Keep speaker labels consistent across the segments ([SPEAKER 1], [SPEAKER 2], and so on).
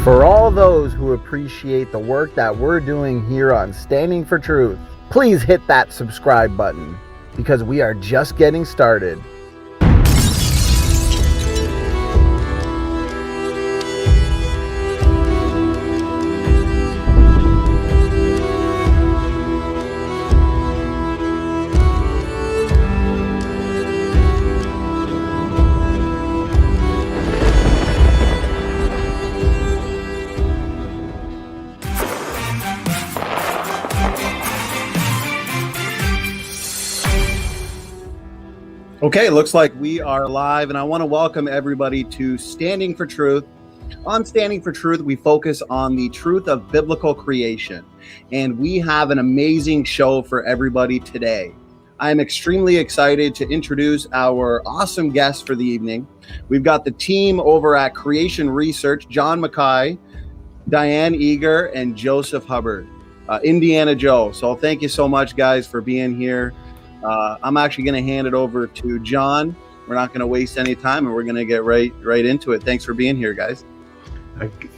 [SPEAKER 1] For all those who appreciate the work that we're doing here on Standing for Truth, please hit that subscribe button because we are just getting started.
[SPEAKER 2] Okay, looks like we are live, and I want to welcome everybody to Standing for Truth. On Standing for Truth, we focus on the truth of biblical creation, and we have an amazing show for everybody today. I am extremely excited to introduce our awesome guests for the evening. We've got the team over at Creation Research, John Mackay, Diane Eager, and Joseph Hubbard, Indiana Joe. So thank you so much, guys, for being here. I'm actually going to hand it over to John. We're not going to waste any time, and we're going to get right into it. Thanks for being here, guys.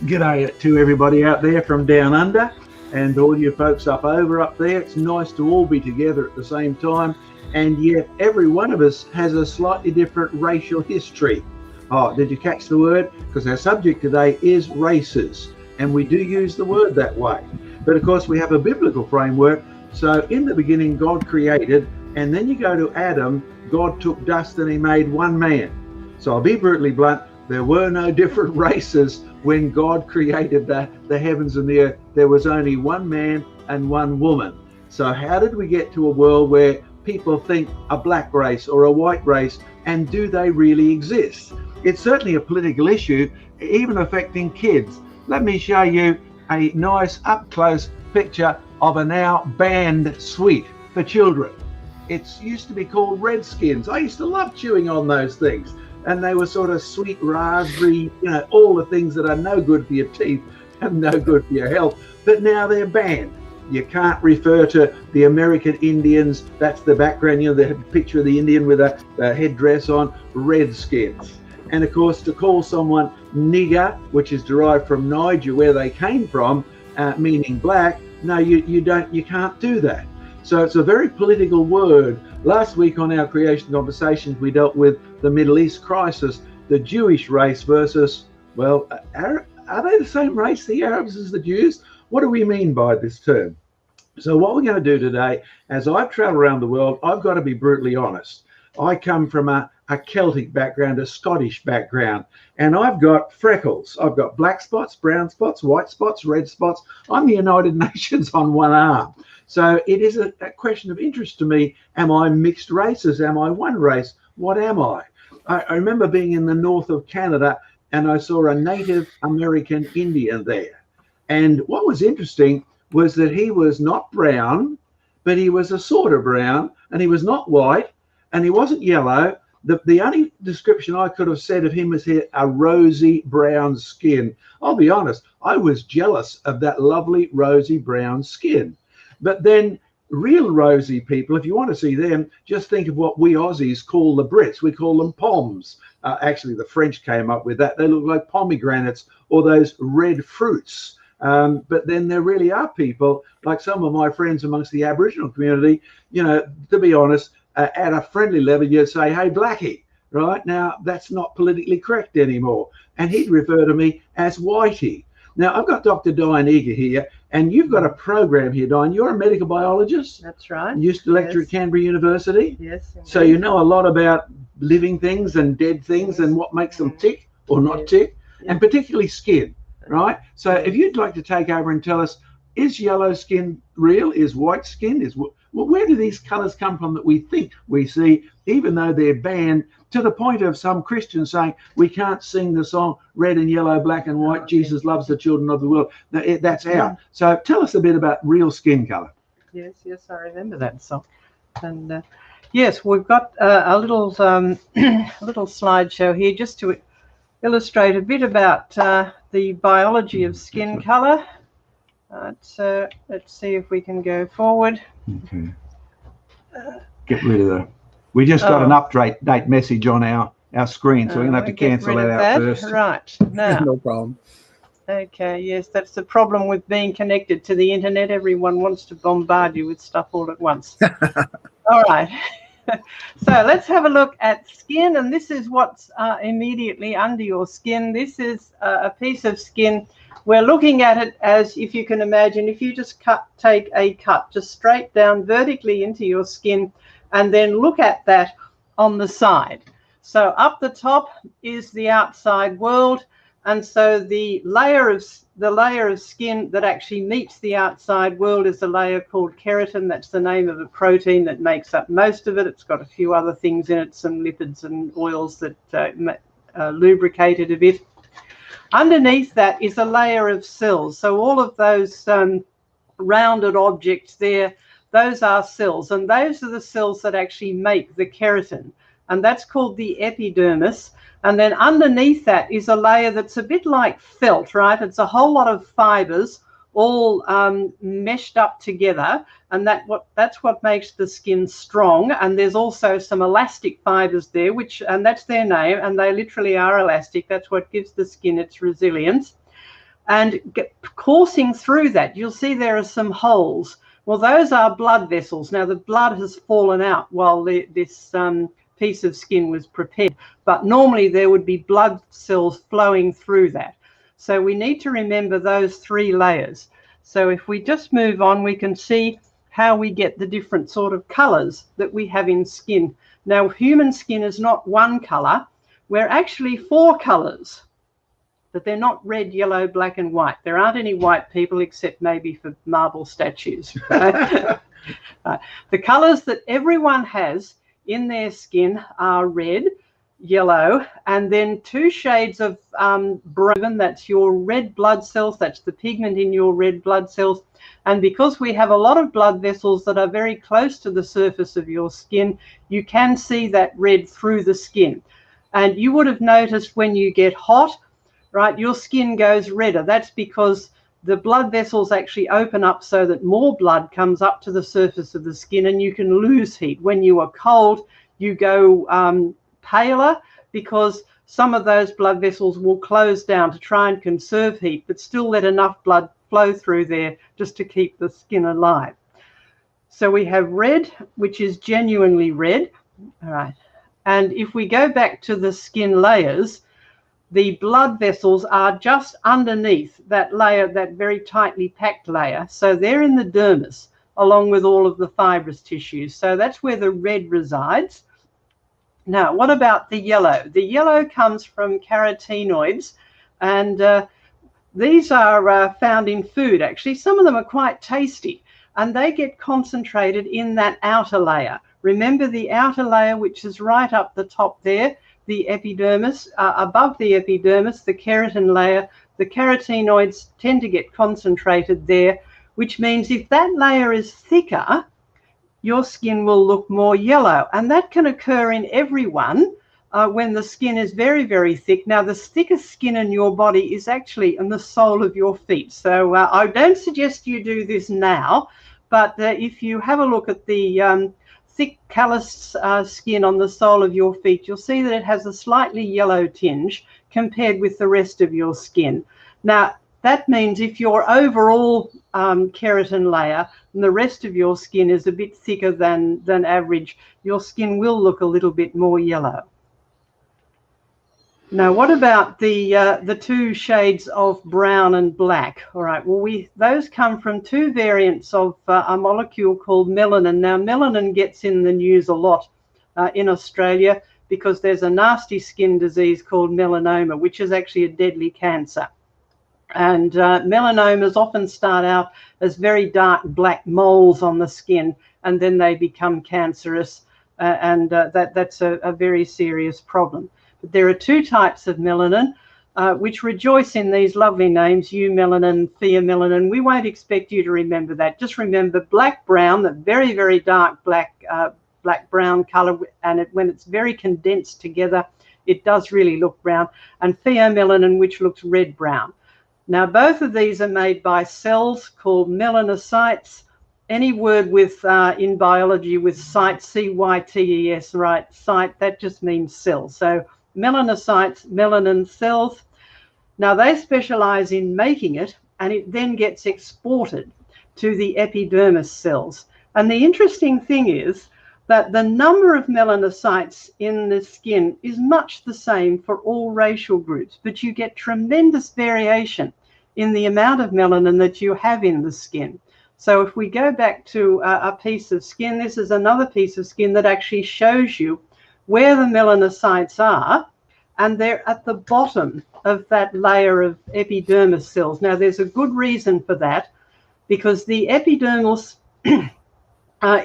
[SPEAKER 3] G'day to everybody out there from down under and all you folks up there. It's nice to all be together at the same time, and yet every one of us has a slightly different racial history. Oh, did you catch the word? Because our subject today is races, and we do use the word that way. But of course, we have a biblical framework. So in the beginning, God created. And then you go to Adam, God took dust and he made one man. So I'll be brutally blunt, there were no different races when God created the heavens and the earth. There was only one man and one woman. So how did we get to a world where people think a black race or a white race, and do they really exist? It's certainly a political issue, even affecting kids. Let me show you a nice up-close picture of a now banned sweet for children. It used to be called Redskins. I used to love chewing on those things. And they were sort of sweet raspberry, all the things that are no good for your teeth and no good for your health. But now they're banned. You can't refer to the American Indians. That's the background, the picture of the Indian with a headdress on, Redskins. And of course, to call someone nigger, which is derived from Niger, where they came from, meaning black, no, you can't do that. So it's a very political word. Last week on our Creation Conversations, we dealt with the Middle East crisis, the Jewish race versus, well, are they the same race, the Arabs, as the Jews? What do we mean by this term? So what we're going to do today, as I've traveled around the world, I've got to be brutally honest. I come from a Celtic background, a Scottish background, and I've got freckles. I've got black spots, brown spots, white spots, red spots. I'm the United Nations on one arm. So it is a question of interest to me. Am I mixed races? Am I one race? What am I? I remember being in the north of Canada, and I saw a Native American Indian there. And what was interesting was that he was not brown, but he was a sort of brown, and he was not white, and he wasn't yellow. The only description I could have said of him was he had a rosy brown skin. I'll be honest, I was jealous of that lovely rosy brown skin. But then real rosy people, if you want to see them, just think of what we Aussies call the Brits. We call them poms. Actually, the French came up with that. They look like pomegranates or those red fruits. But then there really are people, like some of my friends amongst the Aboriginal community, to be honest, at a friendly level, you'd say, hey, Blackie, right? Now, that's not politically correct anymore. And he'd refer to me as Whitey. Now, I've got Dr. Diane Eager here, and you've got a program here, Diane. You're a medical biologist.
[SPEAKER 4] That's right.
[SPEAKER 3] You used to lecture at Canberra University.
[SPEAKER 4] Yes. Indeed.
[SPEAKER 3] So you know a lot about living things and dead things and what makes them tick or not tick, and particularly skin, right? So if you'd like to take over and tell us, is yellow skin real? Is white skin? Where do these colours come from that we think we see, even though they're banned, to the point of some Christians saying we can't sing the song red and yellow, black and white, Jesus loves the children of the world. That's out. So tell us a bit about real skin colour.
[SPEAKER 4] Yes, I remember that song. And yes, we've got a little slideshow here just to illustrate a bit about the biology of skin colour. So let's see if we can go forward.
[SPEAKER 3] Okay. Get rid of that. We just got an update message on our screen, so we're going to have to cancel that out first.
[SPEAKER 4] Right. Now,
[SPEAKER 2] no problem.
[SPEAKER 4] Okay, yes, that's the problem with being connected to the internet. Everyone wants to bombard you with stuff all at once. All right. So let's have a look at skin, and this is what's immediately under your skin. This is a piece of skin. We're looking at it as, if you can imagine, if you just take a cut just straight down vertically into your skin, and then look at that on the side. So up the top is the outside world, and so the layer of skin that actually meets the outside world is a layer called keratin. That's the name of a protein that makes up most of it. It's got a few other things in it, some lipids and oils that lubricate it a bit. Underneath that is a layer of cells. So all of those rounded objects there, those are cells, and those are the cells that actually make the keratin, and that's called the epidermis. And then underneath that is a layer that's a bit like felt, right? It's a whole lot of fibers all meshed up together, and that's what makes the skin strong. And there's also some elastic fibers there, and that's their name, and they literally are elastic. That's what gives the skin its resilience. And coursing through that, you'll see there are some holes. Well, those are blood vessels. Now, the blood has fallen out while this piece of skin was prepared, but normally there would be blood cells flowing through that. So we need to remember those three layers. So if we just move on, we can see how we get the different sort of colors that we have in skin. Now, human skin is not one color. We're actually 4 colors, but they're not red, yellow, black, and white. There aren't any white people except maybe for marble statues. Right? The colors that everyone has in their skin are red, yellow, and then 2 shades of brown. That's your red blood cells. That's the pigment in your red blood cells. And because we have a lot of blood vessels that are very close to the surface of your skin, you can see that red through the skin. And you would have noticed when you get hot, right, your skin goes redder. That's because the blood vessels actually open up so that more blood comes up to the surface of the skin, and you can lose heat. When you are cold, you go paler because some of those blood vessels will close down to try and conserve heat, but still let enough blood flow through there just to keep the skin alive. So we have red, which is genuinely red. All right. And if we go back to the skin layers, the blood vessels are just underneath that layer, that very tightly packed layer. So they're in the dermis, along with all of the fibrous tissues. So that's where the red resides. Now, what about the yellow? The yellow comes from carotenoids, and these are found in food, actually. Some of them are quite tasty, and they get concentrated in that outer layer. Remember the outer layer, which is right up the top there, the epidermis. Above the epidermis, the keratin layer, the carotenoids tend to get concentrated there, which means if that layer is thicker, your skin will look more yellow. And that can occur in everyone when the skin is very, very thick. Now, the thickest skin in your body is actually in the sole of your feet. So I don't suggest you do this now, but if you have a look at the thick calloused skin on the sole of your feet, you'll see that it has a slightly yellow tinge compared with the rest of your skin. Now, that means if your overall keratin layer and the rest of your skin is a bit thicker than average, your skin will look a little bit more yellow. Now, what about the 2 shades of brown and black? All right, well, those come from 2 variants of a molecule called melanin. Now, melanin gets in the news a lot in Australia because there's a nasty skin disease called melanoma, which is actually a deadly cancer. And melanomas often start out as very dark black moles on the skin, and then they become cancerous, and that's a very serious problem. But there are 2 types of melanin, which rejoice in these lovely names, eumelanin, pheomelanin. We won't expect you to remember that. Just remember black-brown, the very, very dark black-brown color, and when it's very condensed together, it does really look brown, and pheomelanin, which looks red-brown. Now, both of these are made by cells called melanocytes. Any word with in biology with cytes, C-Y-T-E-S, right? Cyte, that just means cell. So melanocytes, melanin cells. Now, they specialize in making it, and it then gets exported to the epidermis cells. And the interesting thing is that the number of melanocytes in the skin is much the same for all racial groups, but you get tremendous variation in the amount of melanin that you have in the skin. So if we go back to a piece of skin, this is another piece of skin that actually shows you where the melanocytes are, and they're at the bottom of that layer of epidermis cells. Now, there's a good reason for that, because the epidermis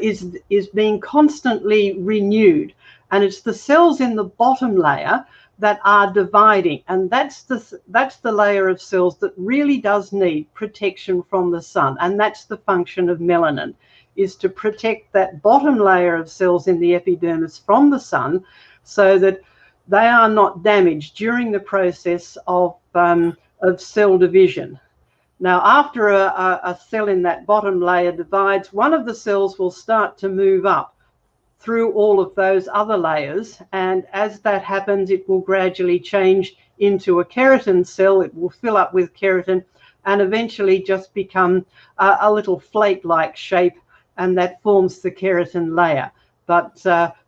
[SPEAKER 4] is being constantly renewed, and it's the cells in the bottom layer that are dividing, and that's the layer of cells that really does need protection from the sun, and that's the function of melanin, is to protect that bottom layer of cells in the epidermis from the sun, so that they are not damaged during the process of cell division. Now, after a cell in that bottom layer divides, one of the cells will start to move up through all of those other layers, and as that happens, it will gradually change into a keratin cell. It will fill up with keratin and eventually just become a little flake-like shape, and that forms the keratin layer. But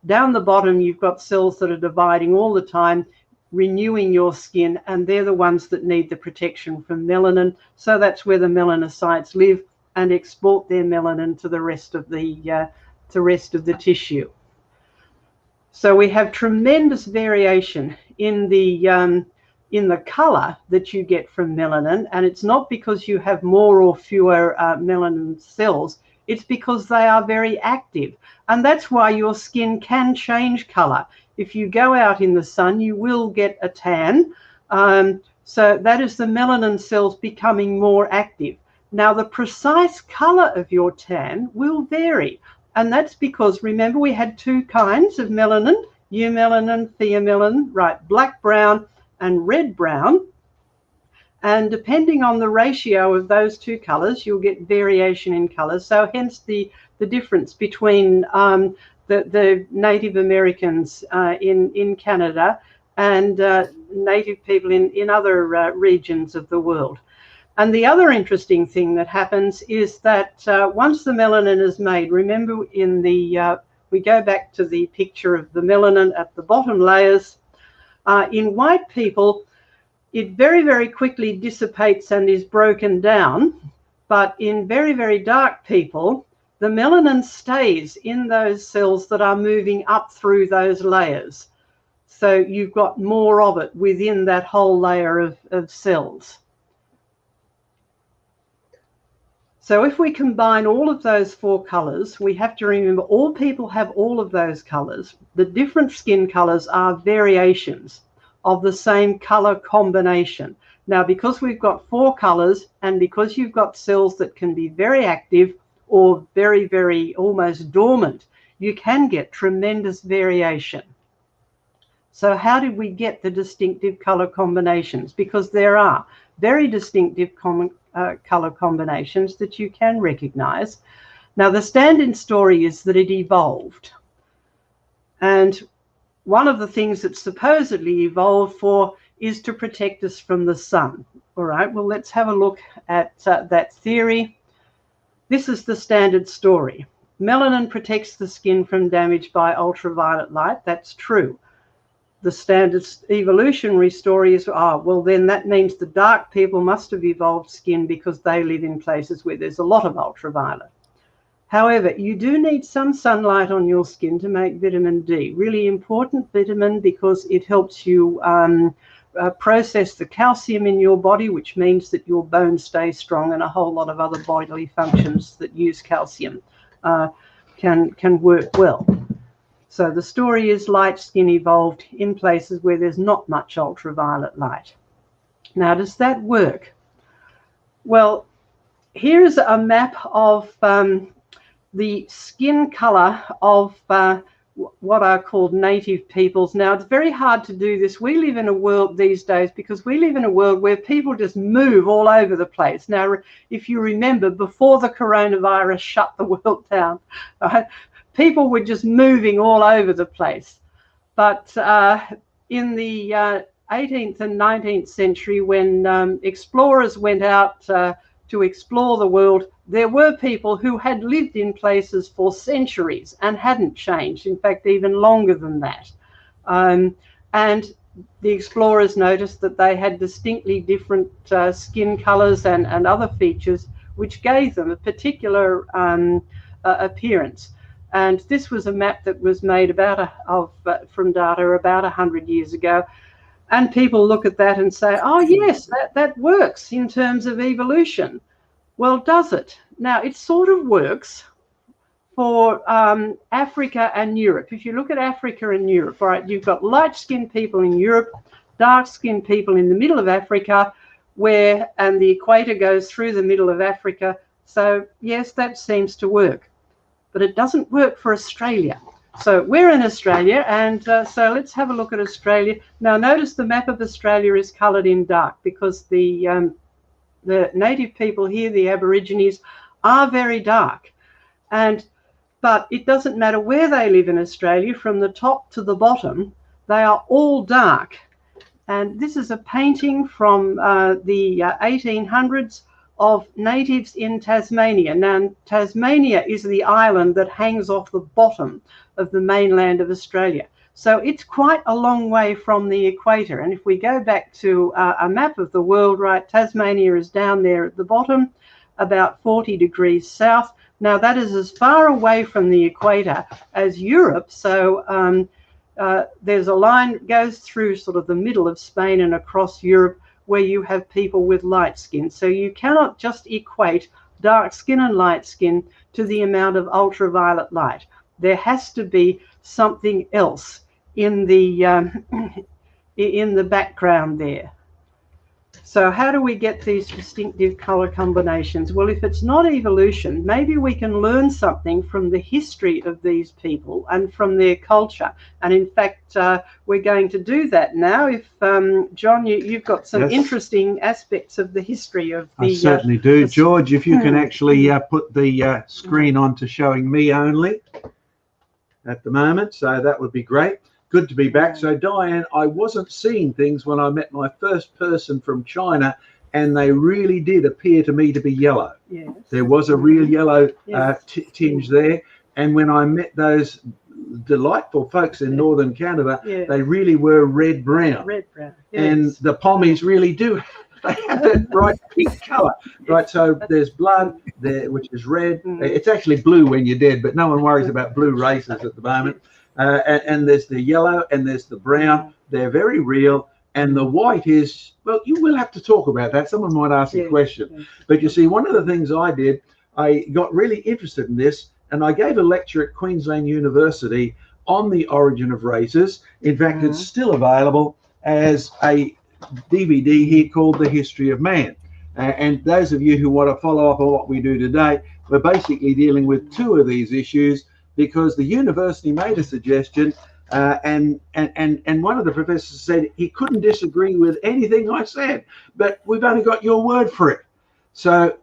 [SPEAKER 4] down the bottom, you've got cells that are dividing all the time, renewing your skin, and they're the ones that need the protection from melanin. So that's where the melanocytes live and export their melanin to the rest of the tissue. So we have tremendous variation in the color that you get from melanin, and it's not because you have more or fewer melanin cells. It's because they are very active, and that's why your skin can change color. If you go out in the sun, you will get a tan. So that is the melanin cells becoming more active. Now, the precise color of your tan will vary, and that's because, remember, we had two kinds of melanin, eumelanin, pheomelanin, right, black brown and red brown. And depending on the ratio of those two colors, you'll get variation in colors. So hence the difference between the Native Americans in Canada and Native people in other regions of the world. And the other interesting thing that happens is that once the melanin is made, remember we go back to the picture of the melanin at the bottom layers. In white people, it very, very quickly dissipates and is broken down. But in very, very dark people, the melanin stays in those cells that are moving up through those layers. So you've got more of it within that whole layer of cells. So if we combine all of those four colors, we have to remember all people have all of those colors. The different skin colors are variations of the same color combination. Now, because we've got four colors, and because you've got cells that can be very active or very, very almost dormant, you can get tremendous variation. So how did we get the distinctive color combinations? Because there are very distinctive color combinations that you can recognize. Now, the standard story is that it evolved. And one of the things that supposedly evolved for is to protect us from the sun. All right, well, let's have a look at that theory. This is the standard story. Melanin protects the skin from damage by ultraviolet light. That's true. The standard evolutionary story is, well, then that means the dark people must have evolved skin because they live in places where there's a lot of ultraviolet. However, you do need some sunlight on your skin to make vitamin D. Really important vitamin because it helps you process the calcium in your body, which means that your bones stay strong, and a whole lot of other bodily functions that use calcium can work well. So the story is light skin evolved in places where there's not much ultraviolet light. Now, does that work? Well, here's a map of the skin color of what are called native peoples. Now, it's very hard to do this. We live in a world these days because we live in a world where people just move all over the place. Now, if you remember, before the coronavirus shut the world down, right, people were just moving all over the place. But in the 18th and 19th century, when explorers went out to explore the world, there were people who had lived in places for centuries and hadn't changed, in fact, even longer than that. And the explorers noticed that they had distinctly different skin colors and other features, which gave them a particular appearance. And this was a map that was made from data about 100 years ago. And people look at that and say, oh, yes, that works in terms of evolution. Well, does it? Now, it sort of works for Africa and Europe. If you look at Africa and Europe, all right, you've got light-skinned people in Europe, dark-skinned people in the middle of Africa, and the equator goes through the middle of Africa. So, yes, that seems to work. But it doesn't work for Australia. So we're in Australia, and so let's have a look at Australia. Now, notice the map of Australia is coloured in dark because the native people here, the Aborigines, are very dark. But it doesn't matter where they live in Australia, from the top to the bottom, they are all dark. And this is a painting from the 1800s of natives in Tasmania. Now, Tasmania is the island that hangs off the bottom of the mainland of Australia. So it's quite a long way from the equator. And if we go back to a map of the world, right, Tasmania is down there at the bottom, about 40 degrees south. Now, that is as far away from the equator as Europe. So there's a line that goes through sort of the middle of Spain and across Europe, where you have people with light skin. So you cannot just equate dark skin and light skin to the amount of ultraviolet light. There has to be something else in the background there. So how do we get these distinctive color combinations? Well, if it's not evolution, maybe we can learn something from the history of these people and from their culture. And in fact, we're going to do that now. If John, you've got some interesting aspects of the history of the... I
[SPEAKER 3] certainly do. George, if you can actually put the screen on to showing me only at the moment, so that would be great. Good to be back. So, Diane, I wasn't seeing things when I met my first person from China, and they really did appear to me to be yellow. Yes. There was a real yellow tinge there. And when I met those delightful folks in northern Canada, they really were red-brown. Red-brown, yes. And the pommies really do. They have that bright pink colour, right? So there's blood there, which is red. It's actually blue when you're dead, but no one worries about blue races at the moment. And there's the yellow and there's the brown. They're very real. And the white is, well, you will have to talk about that. Someone might ask a question. But you see, one of the things I did, I got really interested in this, and I gave a lecture at Queensland University on the origin of races. In fact, it's still available as a DVD here called The History of Man. And those of you who want to follow up on what we do today, we're basically dealing with two of these issues, because the university made a suggestion, and one of the professors said he couldn't disagree with anything I said, but we've only got your word for it. So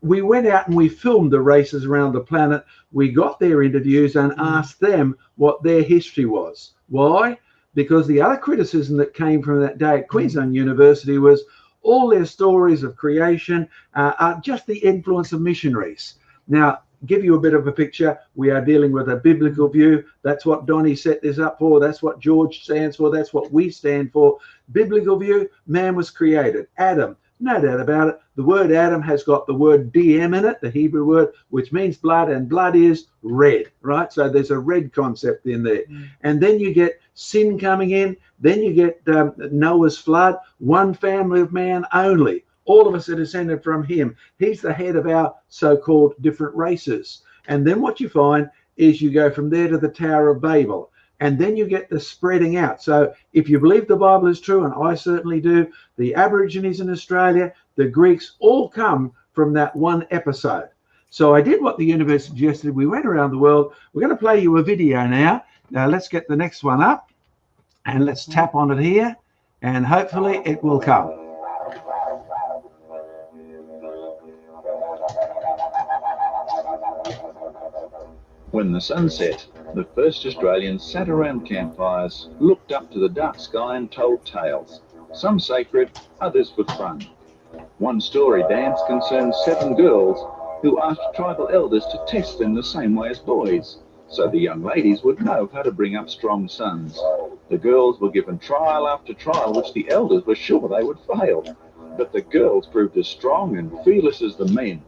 [SPEAKER 3] we went out and we filmed the races around the planet. We got their interviews and asked them what their history was. Why? Because the other criticism that came from that day at Queensland University was all their stories of creation are just the influence of missionaries. Now, give you a bit of a picture, we are dealing with a biblical view. That's what Donnie set this up for. That's what George stands for. That's what we stand for. Biblical view, man was created. Adam, no doubt about it. The word Adam has got the word DM in it, the Hebrew word, which means blood, and blood is red, right? So there's a red concept in there. And then you get sin coming in. Then you get Noah's flood, one family of man only. All of us are descended from him. He's the head of our so-called different races. And then what you find is you go from there to the Tower of Babel. And then you get the spreading out. So if you believe the Bible is true, and I certainly do, the Aborigines in Australia, the Greeks, all come from that one episode. So I did what the university suggested. We went around the world. We're going to play you a video now. Now let's get the next one up. And let's tap on it here. And hopefully it will come.
[SPEAKER 5] When the sun set, the first Australians sat around campfires, looked up to the dark sky and told tales. some sacred, others for fun. One story dance concerns 7 girls who asked tribal elders to test them the same way as boys, so the young ladies would know how to bring up strong sons. The girls were given trial after trial, which the elders were sure they would fail. But the girls proved as strong and fearless as the men.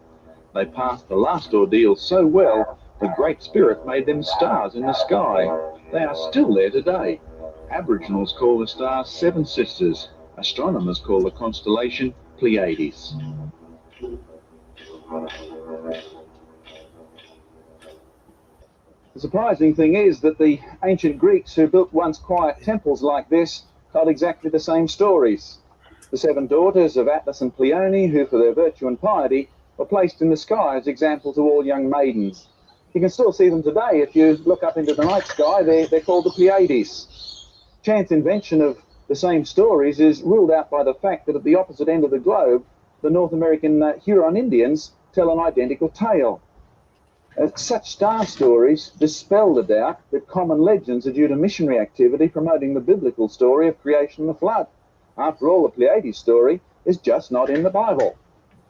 [SPEAKER 5] They passed the last ordeal so well, the Great Spirit made them stars in the sky. They are still there today. Aboriginals call the stars 7 sisters. Astronomers call the constellation Pleiades. The surprising thing is that the ancient Greeks who built once quiet temples like this told exactly the same stories. The 7 daughters of Atlas and Pleione, who for their virtue and piety were placed in the sky as example to all young maidens. You can still see them today if you look up into the night sky. They're called the Pleiades. Chance invention of the same stories is ruled out by the fact that at the opposite end of the globe, the North American Huron Indians tell an identical tale. Such star stories dispel the doubt that common legends are due to missionary activity promoting the biblical story of creation and the flood. After all, the Pleiades story is just not in the Bible.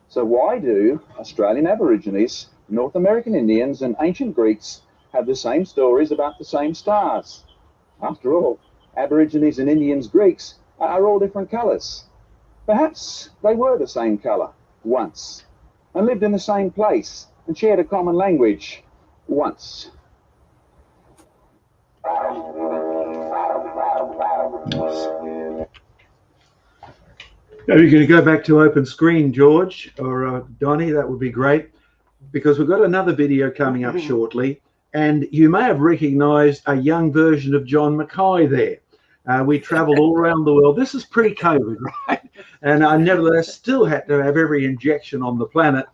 [SPEAKER 5] So why do Australian Aborigines, North American Indians and ancient Greeks have the same stories about the same stars? After all, Aborigines and Indians, Greeks are all different colours. Perhaps they were the same colour once and lived in the same place and shared a common language once.
[SPEAKER 3] Are you going to go back to open screen, George or Donnie? That would be great, because we've got another video coming up shortly, and you may have recognised a young version of John Mackay there. We travelled all around the world. This is pre-COVID, right? And I nevertheless still had to have every injection on the planet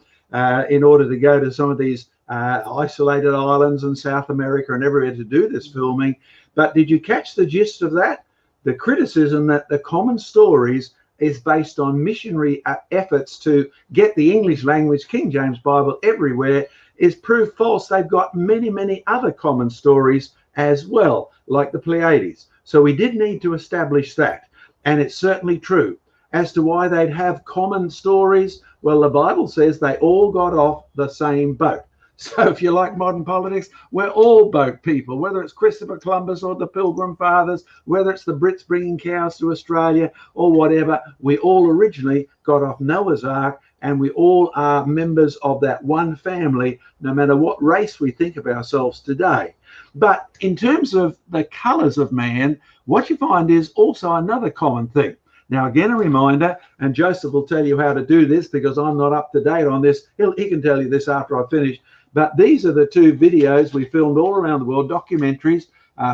[SPEAKER 3] in order to go to some of these isolated islands in South America and everywhere to do this filming. But did you catch the gist of that? The criticism that the common stories is based on missionary efforts to get the English language, King James Bible, everywhere is proved false. They've got many, many other common stories as well, like the Pleiades. So we did need to establish that. And it's certainly true. As to why they'd have common stories, well, the Bible says they all got off the same boat. So if you like modern politics, we're all boat people, whether it's Christopher Columbus or the Pilgrim Fathers, whether it's the Brits bringing cows to Australia or whatever, we all originally got off Noah's Ark, and we all are members of that one family, no matter what race we think of ourselves today. But in terms of the colours of man, what you find is also another common thing. Now, again, a reminder, and Joseph will tell you how to do this because I'm not up to date on this. He can tell you this after I finish. But these are the 2 videos we filmed all around the world, documentaries,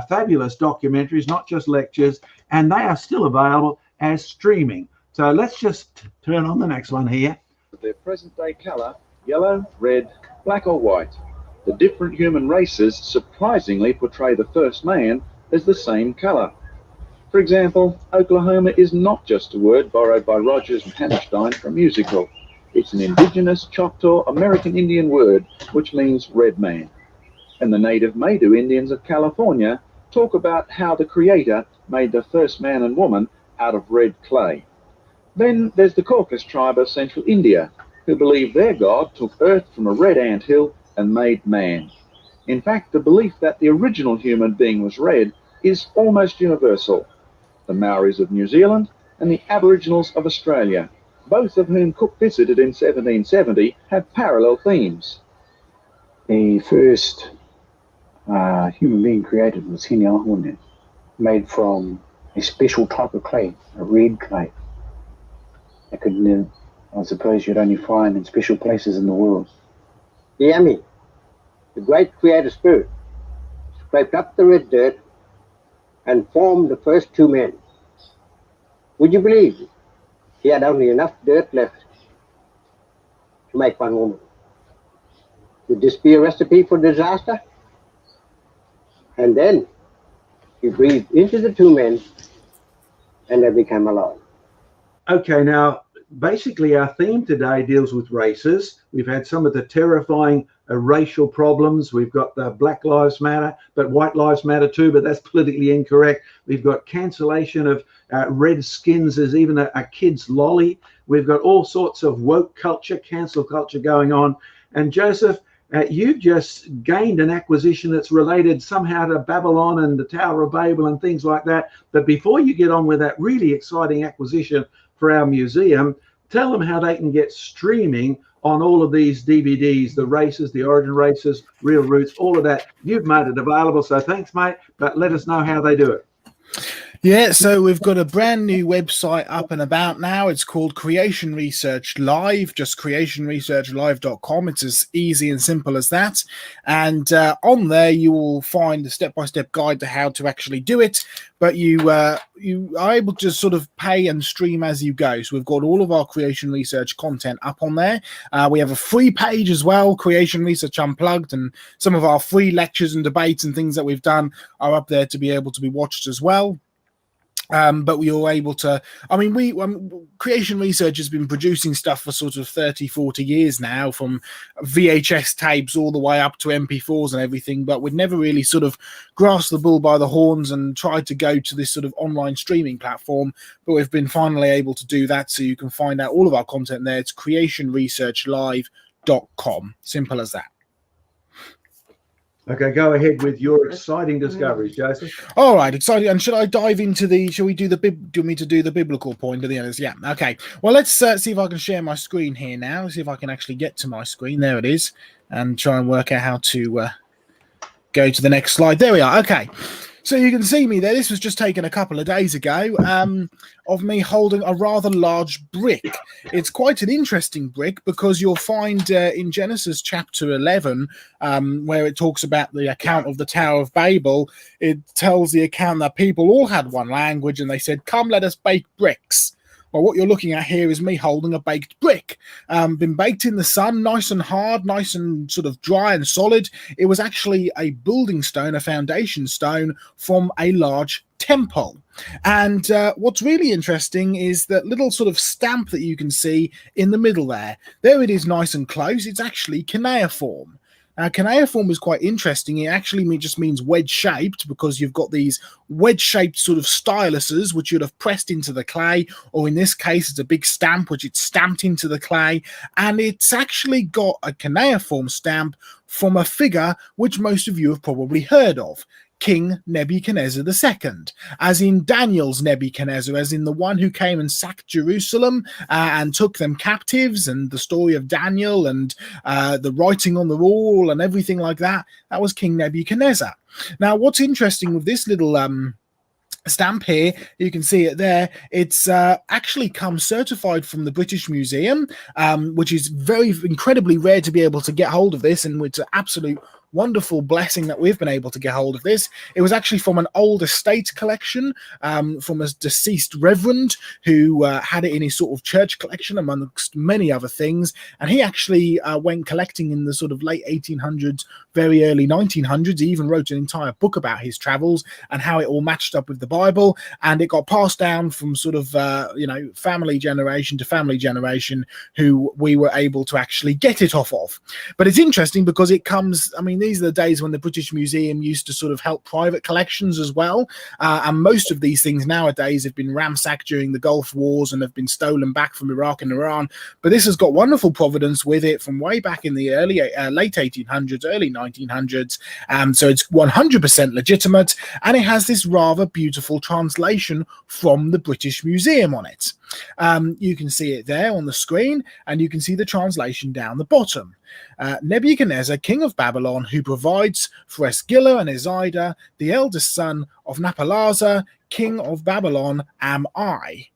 [SPEAKER 3] fabulous documentaries, not just lectures, and they are still available as streaming. So let's just turn on the next one here.
[SPEAKER 5] Their present-day colour, yellow, red, black or white. The different human races surprisingly portray the first man as the same colour. For example, Oklahoma is not just a word borrowed by Rodgers and Hammerstein from a musical. It's an indigenous Choctaw American Indian word which means red man. And the native Maidu Indians of California talk about how the Creator made the first man and woman out of red clay. Then there's the Caucus tribe of central India, who believe their God took earth from a red anthill and made man. In fact, the belief that the original human being was red is almost universal. The Maoris of New Zealand and the Aboriginals of Australia, both of whom Cook visited in 1770, have parallel themes.
[SPEAKER 6] The first human being created was Hine, made from a special type of clay, a red clay. That could live, I suppose you'd only find in special places in the world.
[SPEAKER 7] The Yami, the great creator spirit, scraped up the red dirt and formed the first 2 men. Would you believe he had only enough dirt left to make 1 woman? Would this be a recipe for disaster? And then he breathed into the 2 men and they became alive.
[SPEAKER 3] Okay, now basically our theme today deals with races. We've had some of the terrifying racial problems. We've got the Black Lives Matter, but White Lives Matter too, but that's politically incorrect. We've got cancellation of red skins as even a kid's lolly. We've got all sorts of woke culture, cancel culture going on. And Joseph, you've just gained an acquisition that's related somehow to Babylon and the Tower of Babel and things like that. But before you get on with that really exciting acquisition for our museum, tell them how they can get streaming on all of these DVDs, the races, the origin races, real roots, all of that. You've made it available, so thanks, mate. But let us know how they do it.
[SPEAKER 8] Yeah, so we've got a brand new website up and about now. It's called Creation Research Live, just creationresearchlive.com. It's as easy and simple as that. And on there, you will find a step-by-step guide to how to actually do it. But you are able to sort of pay and stream as you go. So we've got all of our creation research content up on there. We have a free page as well, Creation Research Unplugged, and some of our free lectures and debates and things that we've done are up there to be able to be watched as well. But we are able to, I mean, Creation Research has been producing stuff for sort of 30, 40 years now, from VHS tapes all the way up to MP4s and everything, but we'd never really sort of grasped the bull by the horns and tried to go to this sort of online streaming platform, but we've been finally able to do that, so you can find out all of our content there. It's creationresearchlive.com. Simple as that.
[SPEAKER 3] Okay, go ahead with your exciting discoveries, Joseph.
[SPEAKER 8] All right, exciting. And should I dive into shall we do do you want me to do the biblical point at the end? Yeah, okay. Well, let's see if I can share my screen here now. See if I can actually get to my screen. There it is. And try and work out how to go to the next slide. There we are. Okay. So you can see me there. This was just taken a couple of days ago of me holding a rather large brick. It's quite an interesting brick because you'll find in Genesis chapter 11, where it talks about the account of the Tower of Babel, it tells the account that people all had one language and they said, "Come, let us bake bricks." Well, what you're looking at here is me holding a baked brick. Been baked in the sun, nice and hard, nice and sort of dry and solid. It was actually a building stone, a foundation stone from a large temple. And what's really interesting is that little sort of stamp that you can see in the middle there. There it is, nice and close. It's actually cuneiform. Cuneiform is quite interesting. It actually just means wedge-shaped, because you've got these wedge-shaped sort of styluses which you'd have pressed into the clay, or in this case it's a big stamp which it's stamped into the clay, and it's actually got a cuneiform stamp from a figure which most of you have probably heard of, King Nebuchadnezzar II, as in Daniel's Nebuchadnezzar, as in the one who came and sacked Jerusalem and took them captives, and the story of Daniel and the writing on the wall and everything like that. That was King Nebuchadnezzar. Now, what's interesting with this little stamp here, you can see it there, it's actually come certified from the British Museum, which is incredibly rare to be able to get hold of this, and it's an absolute wonderful blessing that we've been able to get hold of this. It was actually from an old estate collection from a deceased reverend who had it in his sort of church collection amongst many other things, and he actually went collecting in the sort of late 1800s, very early 1900s. He even wrote an entire book about his travels and how it all matched up with the Bible, and it got passed down from sort of family generation to family generation, who we were able to actually get it off of. But it's interesting because it comes, I mean, these are the days when the British Museum used to sort of help private collections as well, and most of these things nowadays have been ransacked during the Gulf Wars and have been stolen back from Iraq and Iran. But this has got wonderful provenance with it from way back in the late 1800s, early 1900s, so it's 100% legitimate, and it has this rather beautiful translation from the British Museum on it. You can see it there on the screen, and you can see the translation down the bottom. Nebuchadnezzar, king of Babylon, who provides for Esgila and Ezida, the eldest son of Napalazar, king of Babylon, am I.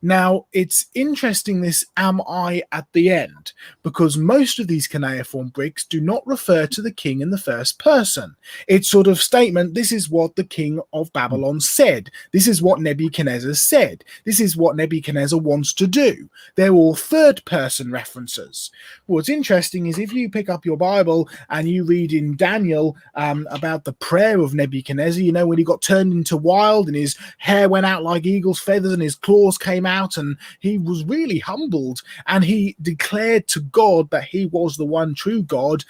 [SPEAKER 8] Now, it's interesting, this am I at the end, because most of these cuneiform bricks do not refer to the king in the first person. It's sort of statement, this is what the king of Babylon said. This is what Nebuchadnezzar said. This is what Nebuchadnezzar wants to do. They're all third person references. What's interesting is if you pick up your Bible and you read in Daniel about the prayer of Nebuchadnezzar, you know, when he got turned into wild and his hair went out like eagle's feathers and his claws came out, and he was really humbled, and he declared to God that he was the one true God,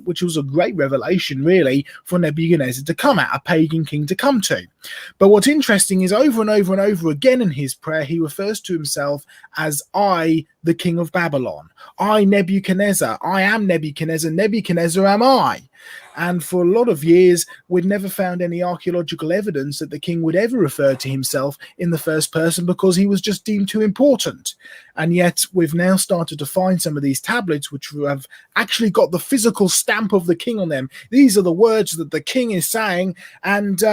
[SPEAKER 8] which was a great revelation, really, for Nebuchadnezzar to come at, a pagan king to come to. But what's interesting is over and over and over again in his prayer, he refers to himself as I, the king of Babylon. I, Nebuchadnezzar. I am Nebuchadnezzar. Nebuchadnezzar am I. And for a lot of years, we'd never found any archaeological evidence that the king would ever refer to himself in the first person, because he was just deemed too important. And yet we've now started to find some of these tablets which have actually got the physical stamp of the king on them. These are the words that the king is saying. And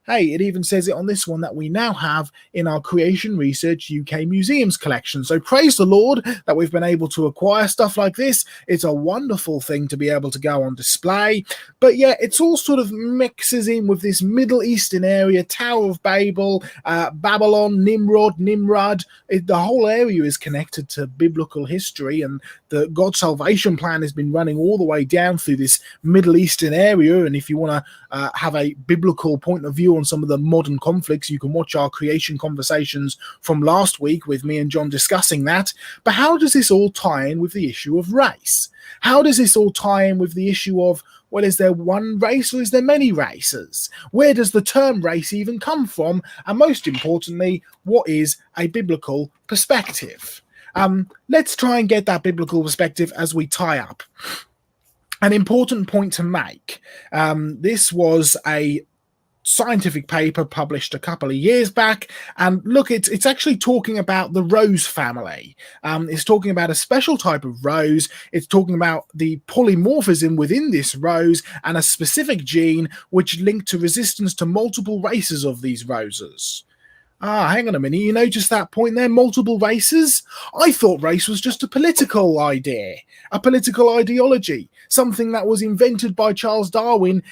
[SPEAKER 8] hey, it even says it on this one that we now have in our Creation Research UK Museums collection. So praise the Lord that we've been able to acquire stuff like this. It's a wonderful thing to be able to go on display. But yeah, it's all sort of mixes in with this Middle Eastern area, Tower of Babel, Babylon, Nimrod. The whole area is connected to biblical history, and the God's salvation plan has been running all the way down through this Middle Eastern area. And if you want to have a biblical point of view on some of the modern conflicts, you can watch our creation conversations from last week with me and John discussing that. But how does this all tie in with the issue of race? How does this all tie in with the issue of, well, is there one race or is there many races? Where does the term race even come from? And most importantly, what is a biblical perspective? Let's try and get that biblical perspective as we tie up. An important point to make. This was a scientific paper published a couple of years back, and look, it's actually talking about the rose family. It's talking about a special type of rose. It's talking about the polymorphism within this rose and a specific gene which linked to resistance to multiple races of these roses. Hang on a minute, you notice that point there, multiple races? I thought race was just a political idea, a political ideology, something that was invented by Charles Darwin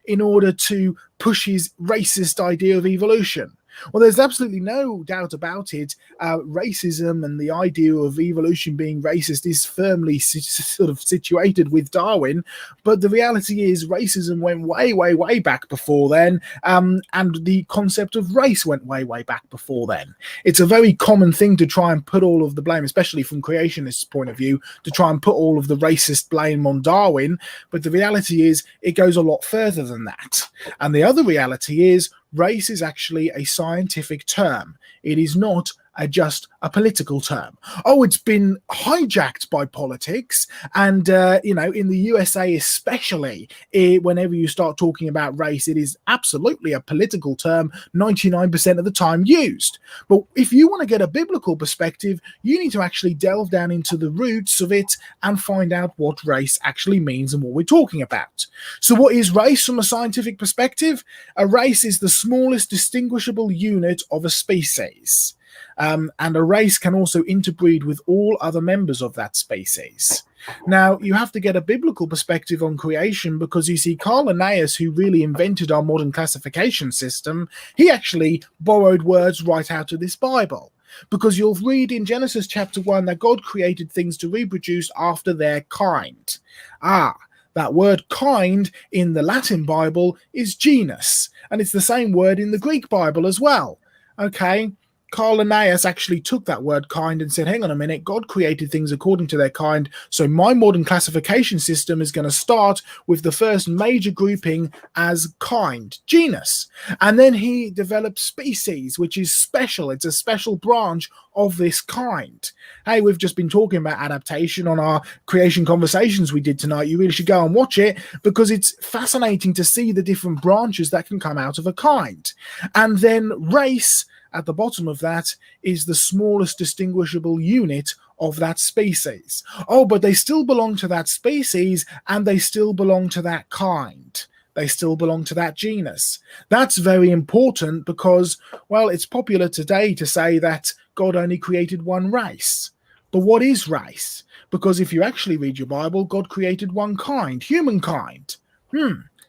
[SPEAKER 8] in order to push his racist idea of evolution. Well, there's absolutely no doubt about it. Racism and the idea of evolution being racist is firmly sort of situated with Darwin. But the reality is racism went way, way, way back before then. And the concept of race went way, way back before then. It's a very common thing to try and put all of the blame, especially from creationists' point of view, to try and put all of the racist blame on Darwin. But the reality is it goes a lot further than that. And the other reality is race is actually a scientific term. It is not just a political term. Oh, it's been hijacked by politics, and in the USA especially, whenever you start talking about race, it is absolutely a political term 99% of the time used. But if you want to get a biblical perspective, you need to actually delve down into the roots of it and find out what race actually means and what we're talking about. So what is race from a scientific perspective? A race is the smallest distinguishable unit of a species. And a race can also interbreed with all other members of that species. Now, you have to get a biblical perspective on creation, because you see, Carl Linnaeus, who really invented our modern classification system, he actually borrowed words right out of this Bible. Because you'll read in Genesis chapter 1 that God created things to reproduce after their kind. That word kind in the Latin Bible is genus, and it's the same word in the Greek Bible as well. Okay, Carl Linnaeus actually took that word kind and said, hang on a minute, God created things according to their kind, so my modern classification system is going to start with the first major grouping as kind, genus. And then he developed species, which is special. It's a special branch of this kind. Hey, we've just been talking about adaptation on our creation conversations we did tonight. You really should go and watch it, because it's fascinating to see the different branches that can come out of a kind. And then race, at the bottom of that, is the smallest distinguishable unit of that species. Oh, but they still belong to that species, and they still belong to that kind. They still belong to that genus. That's very important because, well, it's popular today to say that God only created one race. But what is race? Because if you actually read your Bible, God created one kind, humankind.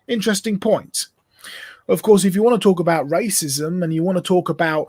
[SPEAKER 8] Interesting point. Of course, if you want to talk about racism and you want to talk about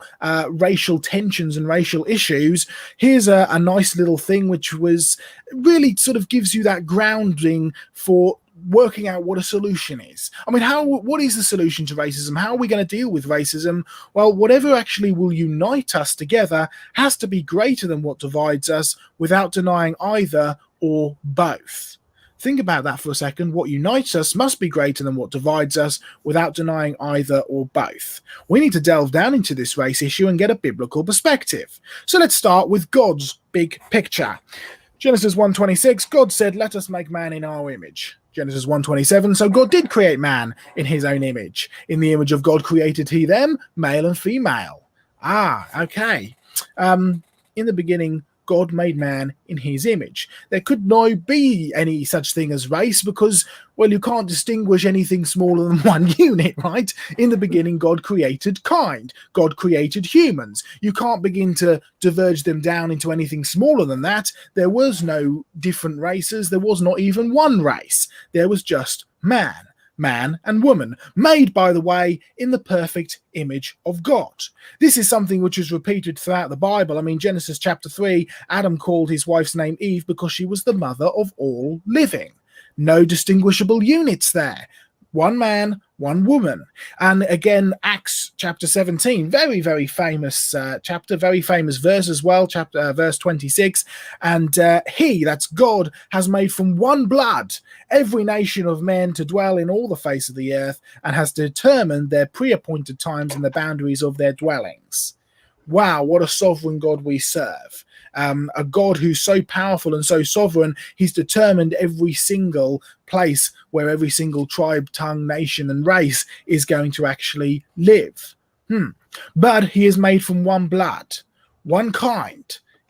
[SPEAKER 8] racial tensions and racial issues, here's a nice little thing which was really sort of gives you that grounding for working out what a solution is. I mean, what is the solution to racism? How are we going to deal with racism? Well, whatever actually will unite us together has to be greater than what divides us without denying either or both. Think about that for a second. What unites us must be greater than what divides us without denying either or both. We need to delve down into this race issue and get a biblical perspective. So let's start with God's big picture. Genesis 1:26, God said, "Let us make man in our image." Genesis 1:27, so God did create man in his own image. In the image of God created he them, male and female. Okay. In the beginning, God made man in his image. There could not be any such thing as race because, well, you can't distinguish anything smaller than one unit, right? In the beginning, God created kind. God created humans. You can't begin to diverge them down into anything smaller than that. There was no different races. There was not even one race. There was just man and woman, made, by the way, in the perfect image of God. This is something which is repeated throughout the Bible. I mean, Genesis chapter 3, Adam called his wife's name Eve because she was the mother of all living. No distinguishable units there. One man, one woman. And again, Acts chapter 17, very, very famous chapter, very famous verse as well, verse 26. And he, that's God, has made from one blood every nation of men to dwell in all the face of the earth, and has determined their pre-appointed times and the boundaries of their dwellings. Wow, what a sovereign God we serve. A God who's so powerful and so sovereign, he's determined every single place where every single tribe, tongue, nation, and race is going to actually live. But he is made from one blood, one kind.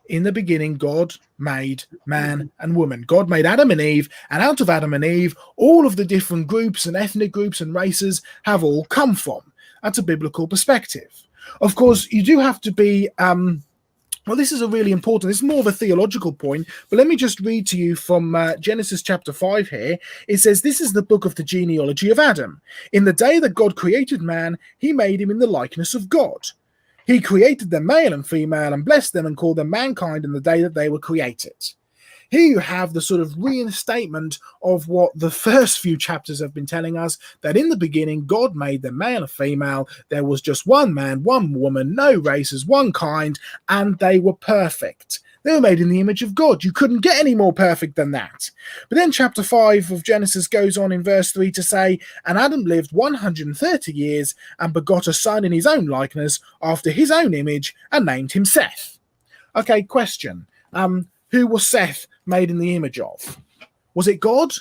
[SPEAKER 8] In the beginning, God made man and woman. God made Adam and Eve, and out of Adam and Eve, all of the different groups and ethnic groups and races have all come from. That's a biblical perspective. Of course, you do have to be... well, this is a really important, this is more of a theological point, but let me just read to you from Genesis chapter 5 here. It says, "This is the book of the genealogy of Adam. In the day that God created man, he made him in the likeness of God. He created them male and female and blessed them and called them mankind in the day that they were created." Here you have the sort of reinstatement of what the first few chapters have been telling us, that in the beginning, God made them male and female. There was just one man, one woman, no races, one kind, and they were perfect. They were made in the image of God. You couldn't get any more perfect than that. But then chapter 5 of Genesis goes on in verse 3 to say, "And Adam lived 130 years and begot a son in his own likeness after his own image and named him Seth." Okay, question. Who was Seth made in the image of? Was it God?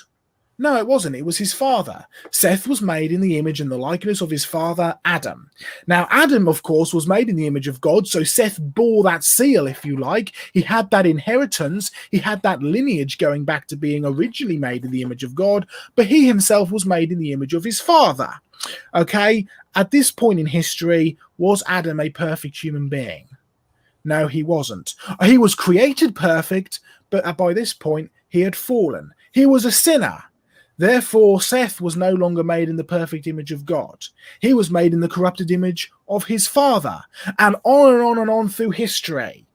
[SPEAKER 8] No, it wasn't. It was his father. Seth was made in the image and the likeness of his father, Adam. Now, Adam, of course, was made in the image of God, so Seth bore that seal, if you like. He had that inheritance. He had that lineage going back to being originally made in the image of God, but he himself was made in the image of his father. Okay? At this point in history, was Adam a perfect human being? No, he wasn't. He was created perfect, but by this point, he had fallen. He was a sinner. Therefore, Seth was no longer made in the perfect image of God. He was made in the corrupted image of his father. And on and on through history.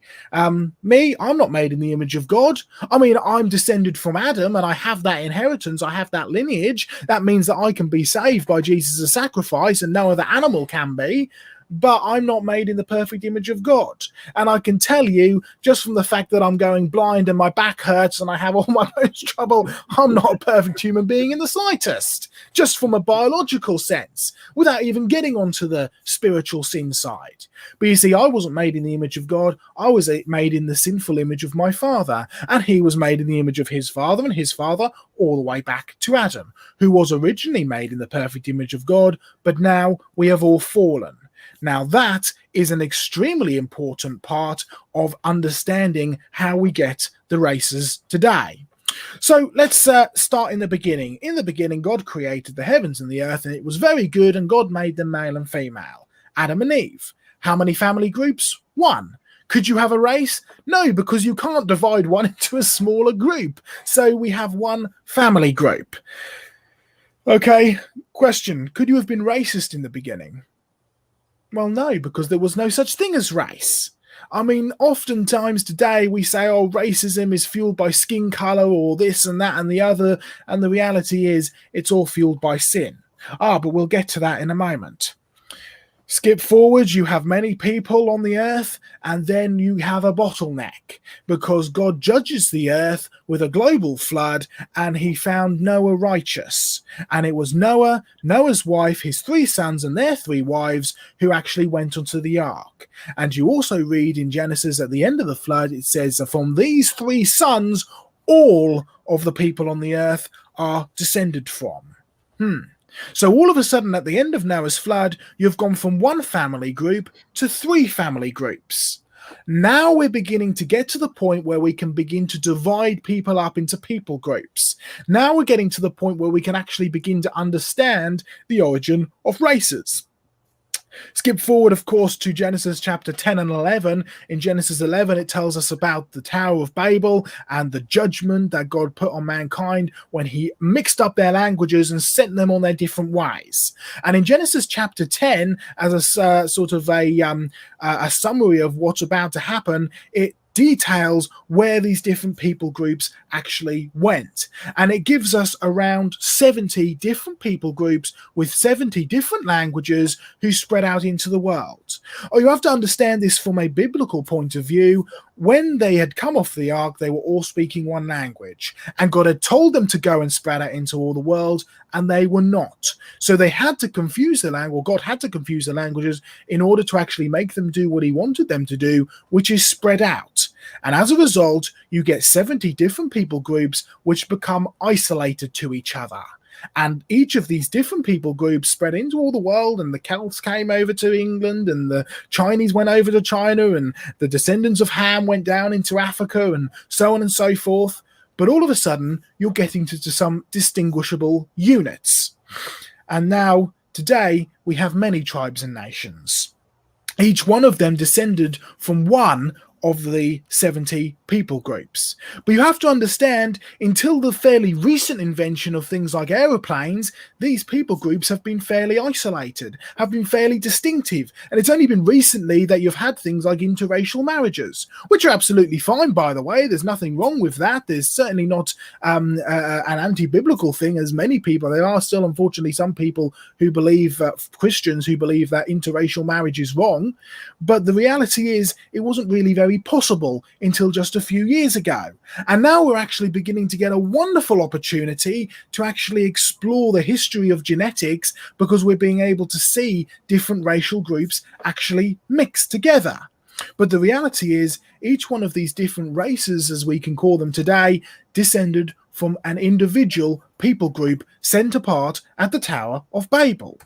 [SPEAKER 8] Me, I'm not made in the image of God. I mean, I'm descended from Adam and I have that inheritance. I have that lineage. That means that I can be saved by Jesus' sacrifice and no other animal can be. But I'm not made in the perfect image of God. And I can tell you, just from the fact that I'm going blind and my back hurts and I have all my bones trouble, I'm not a perfect human being in the slightest, just from a biological sense, without even getting onto the spiritual sin side. But you see, I wasn't made in the image of God. I was made in the sinful image of my father, and he was made in the image of his father, and his father all the way back to Adam, who was originally made in the perfect image of God, but now we have all fallen. Now, that is an extremely important part of understanding how we get the races today. So let's start in the beginning. In the beginning, God created the heavens and the earth, and it was very good, and God made them male and female, Adam and Eve. How many family groups? One. Could you have a race? No, because you can't divide one into a smaller group. So we have one family group. Okay, question. Could you have been racist in the beginning? Well, no, because there was no such thing as race. I mean, oftentimes today we say, oh, racism is fueled by skin color or this and that and the other. And the reality is it's all fueled by sin. But we'll get to that in a moment. Skip forward, you have many people on the earth, and then you have a bottleneck because God judges the earth with a global flood, and he found Noah righteous. And it was Noah, Noah's wife, his 3 sons, and their 3 wives who actually went onto the ark. And you also read in Genesis at the end of the flood, it says, from these 3 sons, all of the people on the earth are descended from. So all of a sudden, at the end of Noah's flood, you've gone from 1 family group to 3 family groups. Now we're beginning to get to the point where we can begin to divide people up into people groups. Now we're getting to the point where we can actually begin to understand the origin of races. Skip forward, of course, to Genesis chapter 10 and 11. In Genesis 11, it tells us about the Tower of Babel and the judgment that God put on mankind when he mixed up their languages and sent them on their different ways. And in Genesis chapter 10, as a sort of a summary of what's about to happen, it details where these different people groups actually went. And it gives us around 70 different people groups with 70 different languages who spread out into the world. You have to understand this from a biblical point of view. When they had come off the ark, they were all speaking one language. And God had told them to go and spread out into all the world, and they were not. So they had to confuse the language, or God had to confuse the languages in order to actually make them do what he wanted them to do, which is spread out. And as a result, you get 70 different people groups which become isolated to each other. And each of these different people groups spread into all the world, and the Celts came over to England, and the Chinese went over to China, and the descendants of Ham went down into Africa, and so on and so forth. But all of a sudden, you're getting to some distinguishable units. And now, today, we have many tribes and nations. Each one of them descended from one of the 70 people groups. But you have to understand, until the fairly recent invention of things like aeroplanes, these people groups have been fairly isolated, have been fairly distinctive. And it's only been recently that you've had things like interracial marriages, which are absolutely fine, by the way. There's nothing wrong with that. There's certainly not an anti-biblical thing, as many people. There are still, unfortunately, some people who believe, Christians who believe that interracial marriage is wrong. But the reality is, it wasn't really very possible until just a few years ago. And now we're actually beginning to get a wonderful opportunity to actually explore the history of genetics, because we're being able to see different racial groups actually mixed together. But the reality is, each one of these different races, as we can call them today, descended from an individual people group sent apart at the Tower of Babel.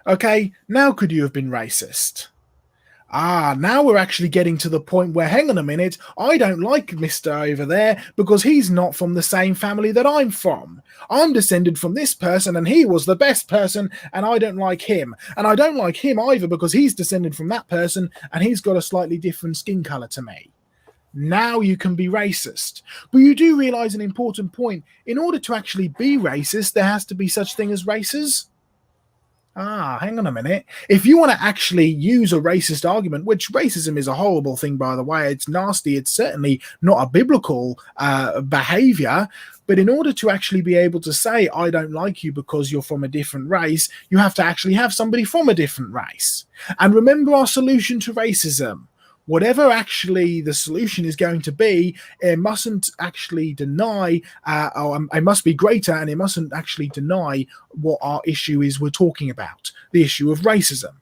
[SPEAKER 8] Okay, now could you have been racist? Now we're actually getting to the point where, hang on a minute, I don't like Mr. over there because he's not from the same family that I'm from. I'm descended from this person and he was the best person and I don't like him. And I don't like him either because he's descended from that person and he's got a slightly different skin color to me. Now you can be racist. But you do realize an important point. In order to actually be racist, there has to be such thing as races. Hang on a minute. If you want to actually use a racist argument, which racism is a horrible thing, by the way, it's nasty, it's certainly not a biblical behavior, but in order to actually be able to say, I don't like you because you're from a different race, you have to actually have somebody from a different race. And remember our solution to racism. Whatever actually the solution is going to be, it mustn't actually deny, or it must be greater, and it mustn't actually deny what our issue is we're talking about, the issue of racism.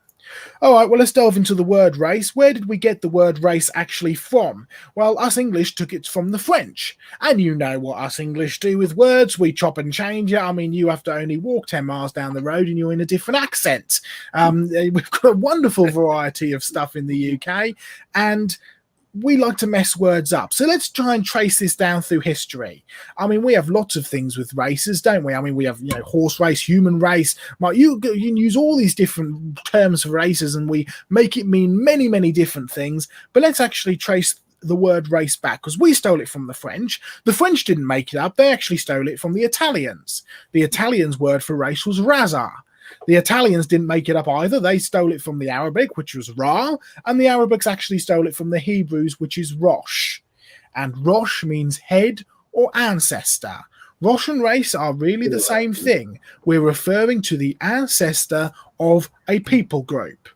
[SPEAKER 8] All right, well, let's delve into the word race. Where did we get the word race actually from? Well, us English took it from the French. And you know what us English do with words. We chop and change it. I mean, you have to only walk 10 miles down the road and you're in a different accent. We've got a wonderful variety of stuff in the UK. And we like to mess words up. So let's try and trace this down through history. I mean, we have lots of things with races, don't we? I mean, we have, horse race, human race. You can use all these different terms for races and we make it mean many, many different things. But let's actually trace the word race back, because we stole it from the French. The French didn't make it up. They actually stole it from the Italians. The Italians' word for race was razza. The Italians didn't make it up either. They stole it from the Arabic, which was Ra, and the Arabics actually stole it from the Hebrews, which is Rosh. And Rosh means head or ancestor. Rosh and race are really the same thing. We're referring to the ancestor of a people group.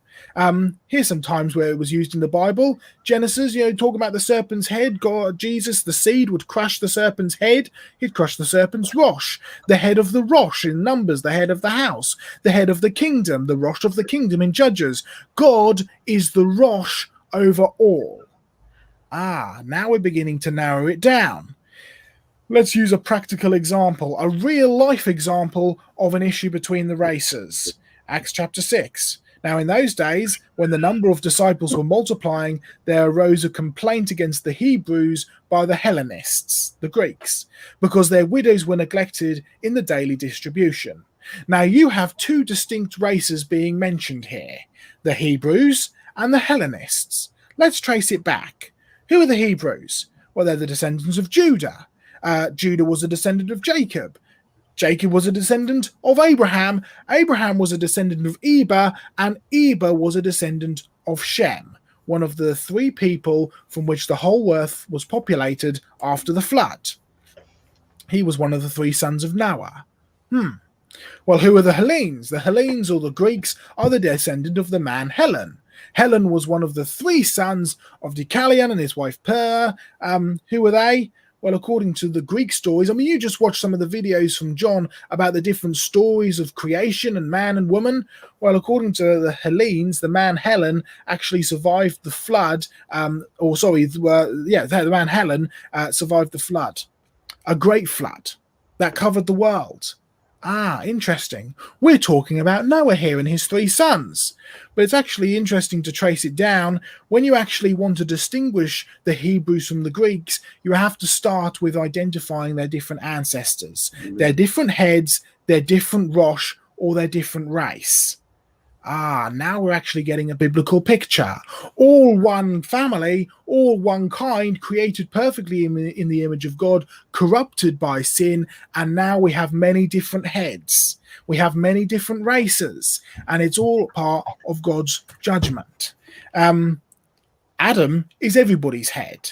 [SPEAKER 8] Here's some times where it was used in the Bible. Genesis, talking about the serpent's head. God, Jesus, the seed, would crush the serpent's head. He'd crush the serpent's Rosh. The head of the Rosh in Numbers, the head of the house. The head of the kingdom, the Rosh of the kingdom in Judges. God is the Rosh over all. Now we're beginning to narrow it down. Let's use a practical example, a real-life example of an issue between the races. Acts chapter 6. Now, in those days, when the number of disciples were multiplying, there arose a complaint against the Hebrews by the Hellenists, the Greeks, because their widows were neglected in the daily distribution. Now, you have two distinct races being mentioned here, the Hebrews and the Hellenists. Let's trace it back. Who are the Hebrews? Well, they're the descendants of Judah. Judah was a descendant of Jacob. Jacob was a descendant of Abraham. Abraham was a descendant of Eber, and Eber was a descendant of Shem, one of the three people from which the whole earth was populated after the flood. He was one of the three sons of Noah. Well, who are the Hellenes? The Hellenes, or the Greeks, are the descendant of the man Helen. Helen was one of the three sons of Deucalion and his wife Per. Who were they? Well, according to the Greek stories, you just watched some of the videos from John about the different stories of creation and man and woman. Well, according to the Hellenes, the man Helen actually survived the flood. The man Helen survived the flood. A great flood that covered the world. Interesting. We're talking about Noah here and his three sons. But it's actually interesting to trace it down. When you actually want to distinguish the Hebrews from the Greeks, you have to start with identifying their different ancestors, their different heads, their different Rosh, or their different race. Now we're actually getting a biblical picture. All one family, all one kind, created perfectly in the image of God, corrupted by sin, and now we have many different heads. We have many different races, and it's all part of God's judgment. Adam is everybody's head,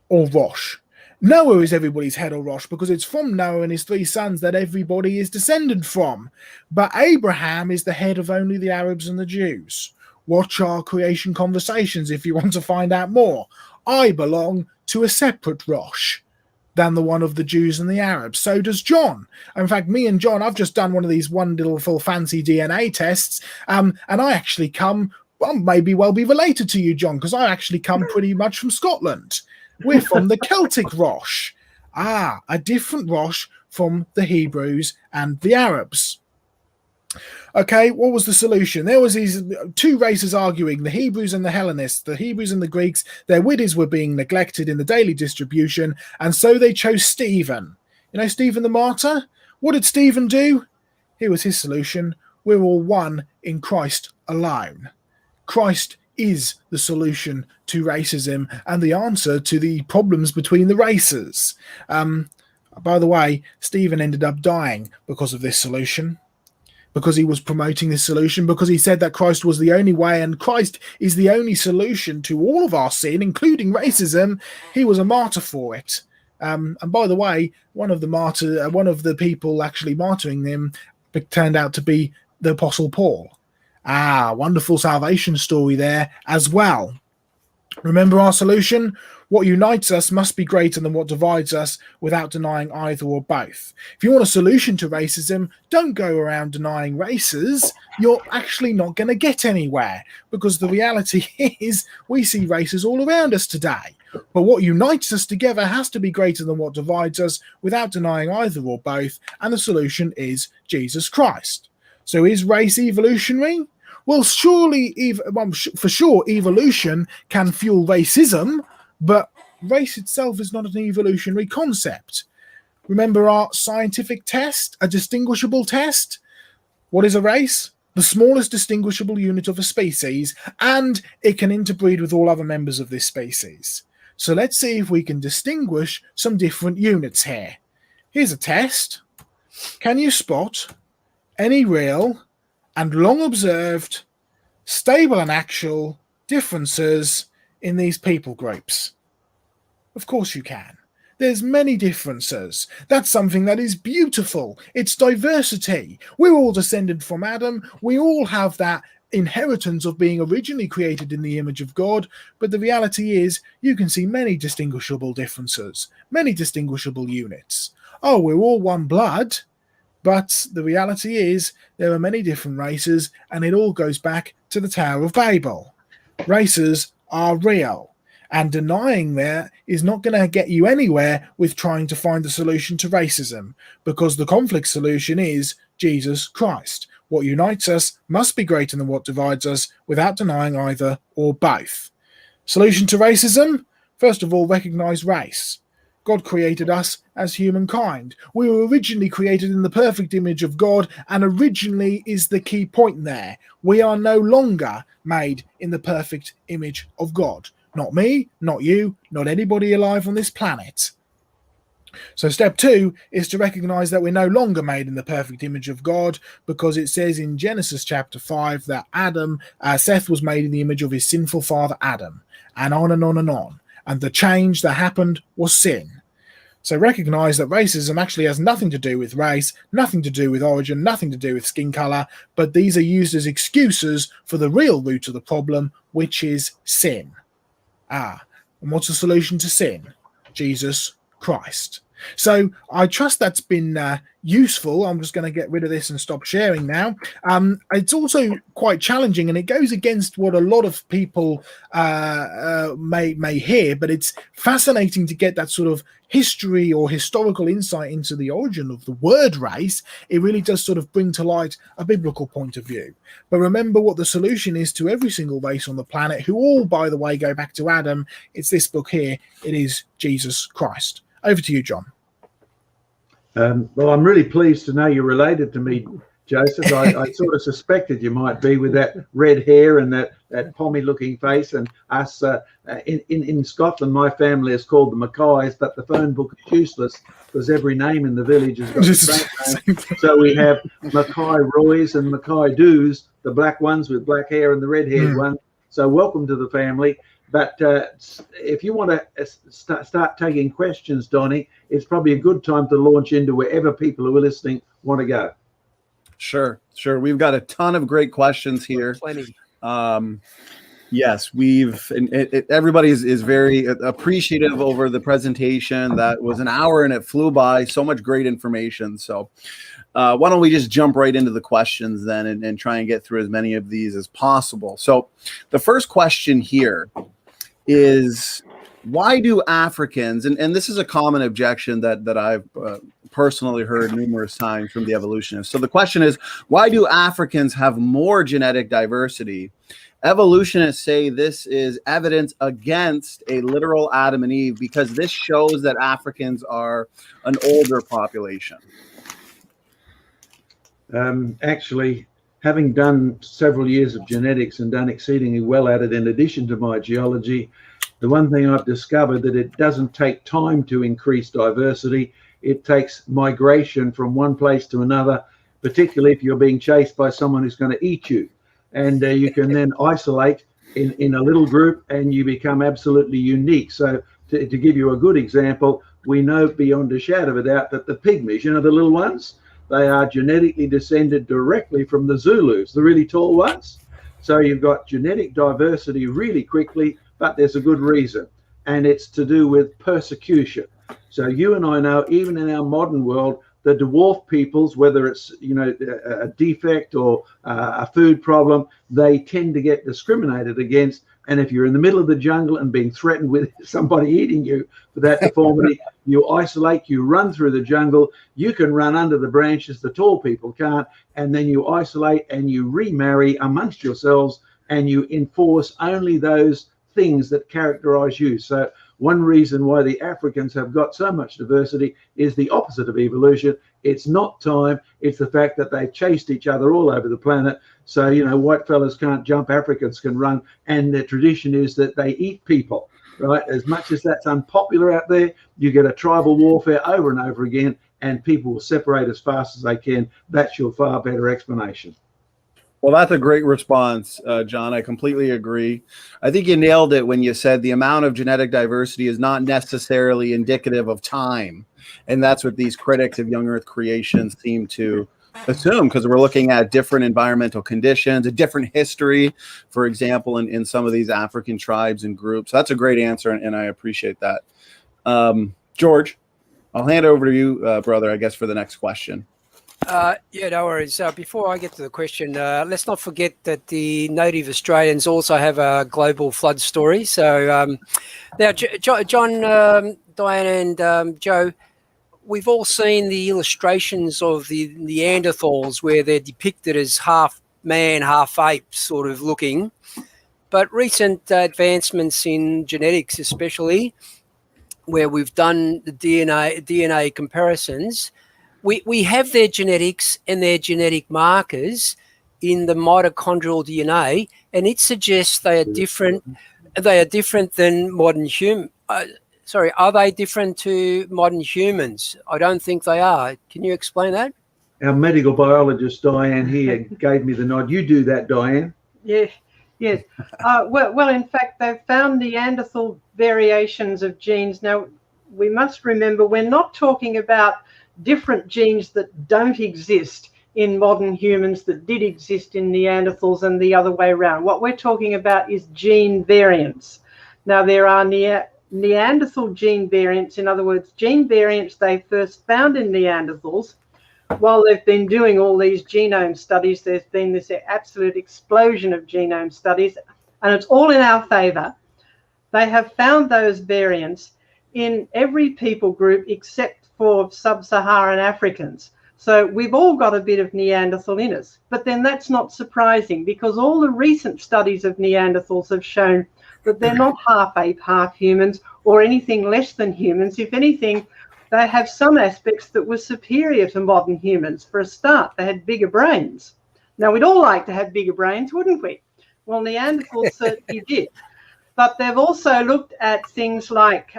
[SPEAKER 8] or Rosh. Noah is everybody's head or Rosh, because it's from Noah and his three sons that everybody is descended from. But Abraham is the head of only the Arabs and the Jews. Watch our creation conversations if you want to find out more. I belong to a separate Rosh than the one of the Jews and the Arabs. So does John. In fact, me and John, I've just done one of these wonderful fancy DNA tests, and I actually come, maybe be related to you, John, because I actually come pretty much from Scotland. We're from the Celtic Rosh. A different Rosh from the Hebrews and the Arabs. Okay, what was the solution? There was these two races arguing, the Hebrews and the Hellenists. The Hebrews and the Greeks, their widows were being neglected in the daily distribution, and so they chose Stephen. Stephen the martyr? What did Stephen do? Here was his solution. We're all one in Christ alone. Christ is the solution to racism and the answer to the problems between the races. By the way, Stephen ended up dying because of this solution, because he was promoting this solution, because he said that Christ was the only way and Christ is the only solution to all of our sin, including racism. He was a martyr for it. And by the way, one of the people actually martyring him turned out to be the Apostle Paul. Wonderful salvation story there as well. Remember our solution? What unites us must be greater than what divides us, without denying either or both. If you want a solution to racism, don't go around denying races. You're actually not going to get anywhere, because the reality is we see races all around us today. But what unites us together has to be greater than what divides us, without denying either or both, and the solution is Jesus Christ. So is race evolutionary? Well, for sure, evolution can fuel racism, but race itself is not an evolutionary concept. Remember our scientific test, a distinguishable test? What is a race? The smallest distinguishable unit of a species, and it can interbreed with all other members of this species. So let's see if we can distinguish some different units here. Here's a test. Can you spot any real and long observed, stable and actual differences in these people groups? Of course you can. There's many differences. That's something that is beautiful. It's diversity. We're all descended from Adam. We all have that inheritance of being originally created in the image of God, but the reality is you can see many distinguishable differences, many distinguishable units. Oh, we're all one blood, but the reality is there are many different races, and it all goes back to the Tower of Babel. Races are real, and denying that is not going to get you anywhere with trying to find the solution to racism, because the conflict solution is Jesus Christ. What unites us must be greater than what divides us, without denying either or both. Solution to racism? First of all, recognize race. God created us as humankind. We were originally created in the perfect image of God, and originally is the key point there. We are no longer made in the perfect image of God. Not me, not you, not anybody alive on this planet. So step 2 is to recognize that we're no longer made in the perfect image of God, because it says in Genesis chapter 5 that Seth was made in the image of his sinful father Adam, and on and on and on. And the change that happened was sin. So recognize that racism actually has nothing to do with race, nothing to do with origin, nothing to do with skin color, but these are used as excuses for the real root of the problem, which is sin. And what's the solution to sin? Jesus Christ. So I trust that's been useful. I'm just going to get rid of this and stop sharing now. It's also quite challenging, and it goes against what a lot of people may hear, but it's fascinating to get that sort of history or historical insight into the origin of the word race. It really does sort of bring to light a biblical point of view. But remember what the solution is to every single race on the planet, who all, by the way, go back to Adam. It's this book here. It is Jesus Christ. Over to you, John.
[SPEAKER 3] Well, I'm really pleased to know you're related to me, Joseph. I sort of suspected you might be, with that red hair and that pommy-looking face. And us in Scotland, my family is called the Mackays, but the phone book is useless because every name in the village has got the same name. So we have Mackay Roys and Mackay Doos, the black ones with black hair and the red-haired one. So welcome to the family. But if you want to start taking questions, Donnie, it's probably a good time to launch into wherever people who are listening want to go.
[SPEAKER 2] Sure. We've got a ton of great questions here.
[SPEAKER 9] Plenty.
[SPEAKER 2] Yes, everybody is very appreciative over the presentation. That was an hour and it flew by. So much great information. So why don't we just jump right into the questions then and try and get through as many of these as possible. So the first question here is, why do Africans, and this is a common objection that I've personally heard numerous times from the evolutionists. So the question is, why do Africans have more genetic diversity? Evolutionists say this is evidence against a literal Adam and Eve, because this shows that Africans are an older population.
[SPEAKER 3] Actually, having done several years of genetics and done exceedingly well at it in addition to my geology, the one thing I've discovered that it doesn't take time to increase diversity. It takes migration from one place to another, particularly if you're being chased by someone who's going to eat you. And you can then isolate in a little group and you become absolutely unique. So to give you a good example, we know beyond a shadow of a doubt that the pygmies, the little ones, they are genetically descended directly from the Zulus, the really tall ones. So you've got genetic diversity really quickly, but there's a good reason, and it's to do with persecution. So you and I know, even in our modern world, the dwarf peoples, whether it's a defect or a food problem, they tend to get discriminated against. And if you're in the middle of the jungle and being threatened with somebody eating you for that deformity, you isolate, you run through the jungle, you can run under the branches, the tall people can't, and then you isolate and you remarry amongst yourselves and you enforce only those things that characterize you. So one reason why the Africans have got so much diversity is the opposite of evolution. It's not time, it's the fact that they've chased each other all over the planet. So, white fellas can't jump, Africans can run. And the tradition is that they eat people, right? As much as that's unpopular out there, you get a tribal warfare over and over again, and people will separate as fast as they can. That's your far better explanation.
[SPEAKER 2] Well, that's a great response, John. I completely agree. I think you nailed it when you said the amount of genetic diversity is not necessarily indicative of time. And that's what these critics of young Earth creation seem to assume, because we're looking at different environmental conditions, a different history, for example, in some of these African tribes and groups. That's a great answer, and I appreciate that. George, I'll hand it over to you, brother, I guess, for the next question.
[SPEAKER 9] Yeah, no worries. Before I get to the question, let's not forget that the native Australians also have a global flood story. So now, John, Diane, and Joe, we've all seen the illustrations of the Neanderthals where they're depicted as half man, half ape sort of looking. But recent advancements in genetics, especially, where we've done the DNA comparisons, we have their genetics and their genetic markers in the mitochondrial DNA, and it suggests they are different. They are different than modern human. Are they different to modern humans? I don't think they are. Can you explain that?
[SPEAKER 3] Our medical biologist Diane here gave me the nod. You do that, Diane.
[SPEAKER 4] Yes. Well, in fact, they've found Neanderthal variations of genes. Now, we must remember we're not talking about different genes that don't exist in modern humans that did exist in Neanderthals and the other way around. What we're talking about is gene variants. Now, there are Neanderthal gene variants, in other words, gene variants they first found in Neanderthals. While they've been doing all these genome studies, there's been this absolute explosion of genome studies, and it's all in our favor. They have found those variants in every people group except for sub-Saharan Africans. So we've all got a bit of Neanderthal in us. But then that's not surprising, because all the recent studies of Neanderthals have shown that they're not half ape, half humans, or anything less than humans. If anything, they have some aspects that were superior to modern humans. For a start, they had bigger brains. Now, we'd all like to have bigger brains, wouldn't we? Well, Neanderthals certainly did. But they've also looked at things like,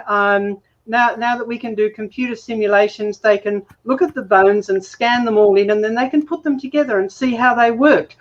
[SPEAKER 4] now that we can do computer simulations, they can look at the bones and scan them all in, and then they can put them together and see how they work.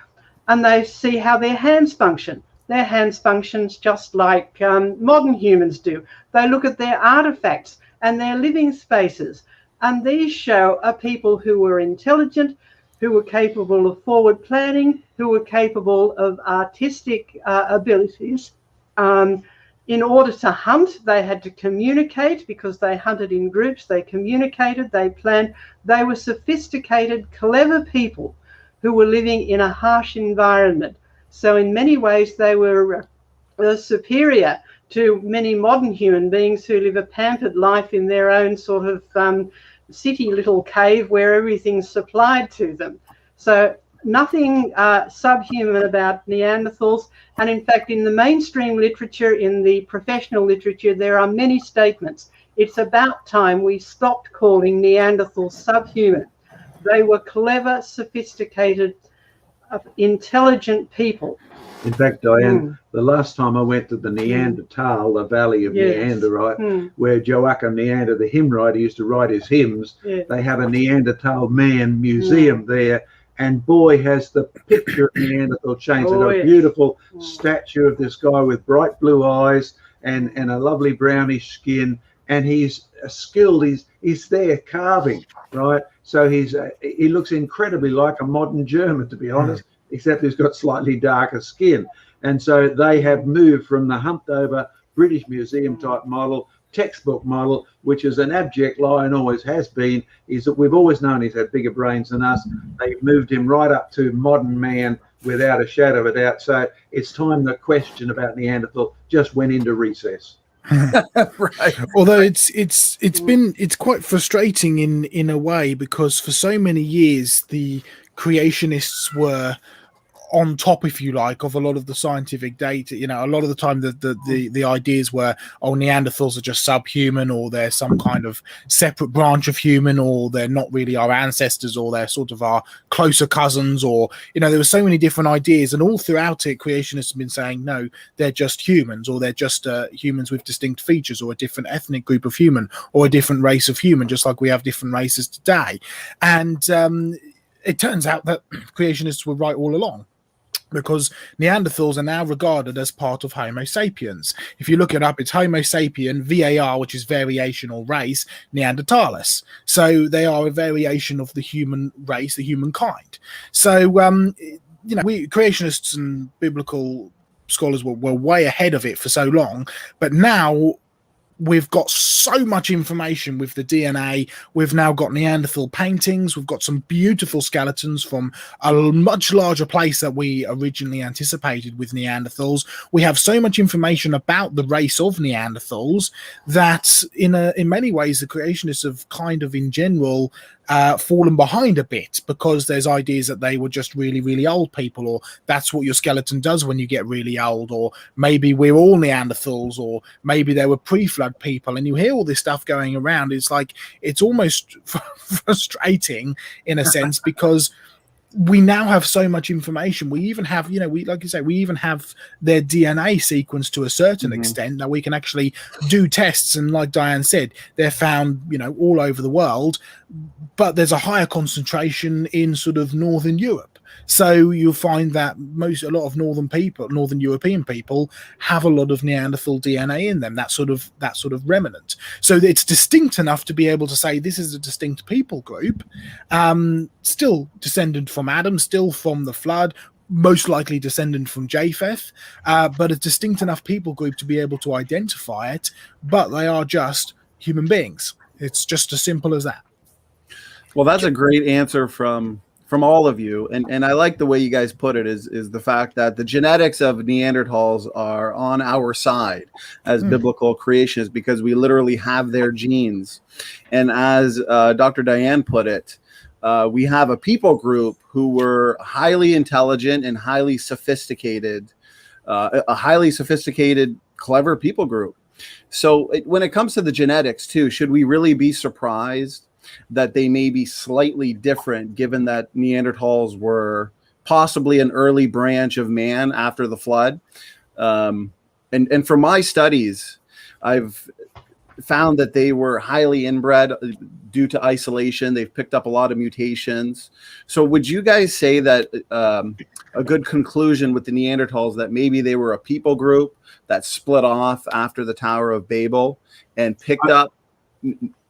[SPEAKER 4] And they see how their hands function. Their hands functions just like modern humans do. They look at their artifacts and their living spaces. And these show are people who were intelligent, who were capable of forward planning, who were capable of artistic abilities. In order to hunt, they had to communicate, because they hunted in groups. They communicated, they planned. They were sophisticated, clever people who were living in a harsh environment. So in many ways, they were superior to many modern human beings who live a pampered life in their own sort of city little cave where everything's supplied to them. So nothing subhuman about Neanderthals. And in fact, in the mainstream literature, in the professional literature, there are many statements. It's about time we stopped calling Neanderthals subhuman. They were clever, sophisticated, intelligent people.
[SPEAKER 3] In fact, Diane, the last time I went to the Neanderthal, the valley of Neander, right, where Joachim Neander, the hymn writer, used to write his hymns, they have a Neanderthal man museum there. And boy, has the picture of Neanderthal changed. A beautiful statue of this guy with bright blue eyes and a lovely brownish skin. And he's skilled. He's there carving, right? So he looks incredibly like a modern German, to be honest, except he's got slightly darker skin. And so they have moved from the humped over British Museum type model, textbook model, which is an abject lie and always has been, is that we've always known he's had bigger brains than us. They've moved him right up to modern man without a shadow of a doubt. So it's time the question about Neanderthal just went into recess.
[SPEAKER 8] Right. Although it's quite frustrating in a way, because for so many years the creationists were on top, if you like, of a lot of the scientific data. You know, a lot of the time the ideas were, oh, Neanderthals are just subhuman, or they're some kind of separate branch of human, or they're not really our ancestors, or they're sort of our closer cousins, or, you know, there were so many different ideas, and all throughout it creationists have been saying, no, they're just humans, or they're just humans with distinct features, or a different ethnic group of human, or a different race of human, just like we have different races today. And it turns out that creationists were right all along. because Neanderthals are now regarded as part of Homo sapiens. If you look it up, it's Homo sapien, VAR, which is variation or race, Neanderthalis. So they are a variation of the human race, the humankind. So, we creationists and biblical scholars were way ahead of it for so long, but now we've got so much information with the DNA. We've now got Neanderthal paintings. We've got some beautiful skeletons from a much larger place that we originally anticipated with Neanderthals. We have so much information about the race of Neanderthals that in many ways, the creationists have kind of in general fallen behind a bit, because there's ideas that they were just really, really old people, or that's what your skeleton does when you get really old, or maybe we're all Neanderthals, or maybe they were pre-flood people, and you hear all this stuff going around. It's like, it's almost frustrating in a sense, because we now have so much information. We even have, like you say, we even have their DNA sequenced to a certain extent that we can actually do tests. And like Diane said, they're found, all over the world, but there's a higher concentration in sort of Northern Europe. So you'll find that a lot of Northern European people have a lot of Neanderthal DNA in them, that sort of remnant. So it's distinct enough to be able to say this is a distinct people group, still descendant from Adam, still from the flood, most likely descendant from Japheth, but a distinct enough people group to be able to identify it, but they are just human beings. It's just as simple as that.
[SPEAKER 2] Well, that's a great answer from all of you, and I like the way you guys put it, is the fact that the genetics of Neanderthals are on our side as biblical creationists, because we literally have their genes. And as Dr. Diane put it, we have a people group who were highly intelligent and highly sophisticated, clever people group. So when it comes to the genetics too, should we really be surprised that they may be slightly different, given that Neanderthals were possibly an early branch of man after the flood? And from my studies, I've found that they were highly inbred due to isolation. They've picked up a lot of mutations. So would you guys say that a good conclusion with the Neanderthals, that maybe they were a people group that split off after the Tower of Babel and picked up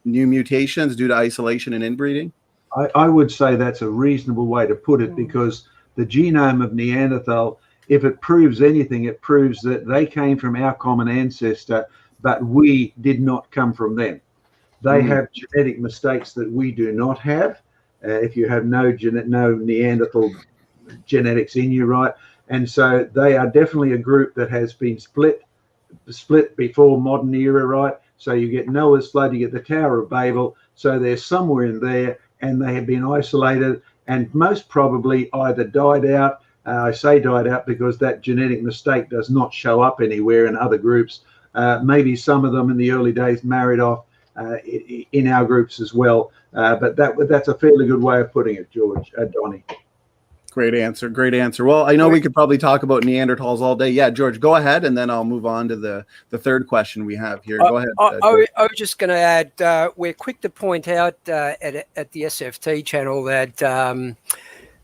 [SPEAKER 2] new mutations due to isolation and inbreeding?
[SPEAKER 3] I would say that's a reasonable way to put it, because the genome of Neanderthal, if it proves anything, it proves that they came from our common ancestor, but we did not come from them. They have genetic mistakes that we do not have. If you have no Neanderthal genetics in you, right? And so they are definitely a group that has been split before modern era, right? So you get Noah's flood, you get the Tower of Babel. So they're somewhere in there, and they have been isolated and most probably either died out. I say died out because that genetic mistake does not show up anywhere in other groups. Maybe some of them in the early days married off in our groups as well. But that's a fairly good way of putting it, Donnie.
[SPEAKER 2] Great answer. Great answer. Well, I know we could probably talk about Neanderthals all day. Yeah, George, go ahead, and then I'll move on to the third question we have here. Go ahead.
[SPEAKER 9] I was just going to add, we're quick to point out at the SFT channel that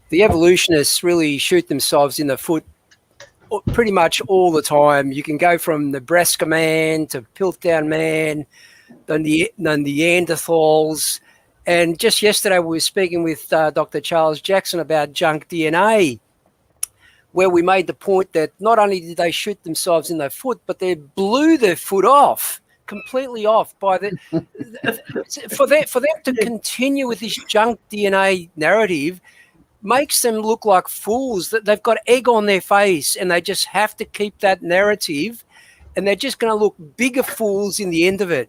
[SPEAKER 9] the evolutionists really shoot themselves in the foot pretty much all the time. You can go from Nebraska man to Piltdown man, the Neanderthals. And just yesterday, we were speaking with Dr. Charles Jackson about junk DNA, where we made the point that not only did they shoot themselves in the foot, but they blew their foot off, completely off, by for them to continue with this junk DNA narrative makes them look like fools, that they've got egg on their face and they just have to keep that narrative, and they're just going to look bigger fools in the end of it.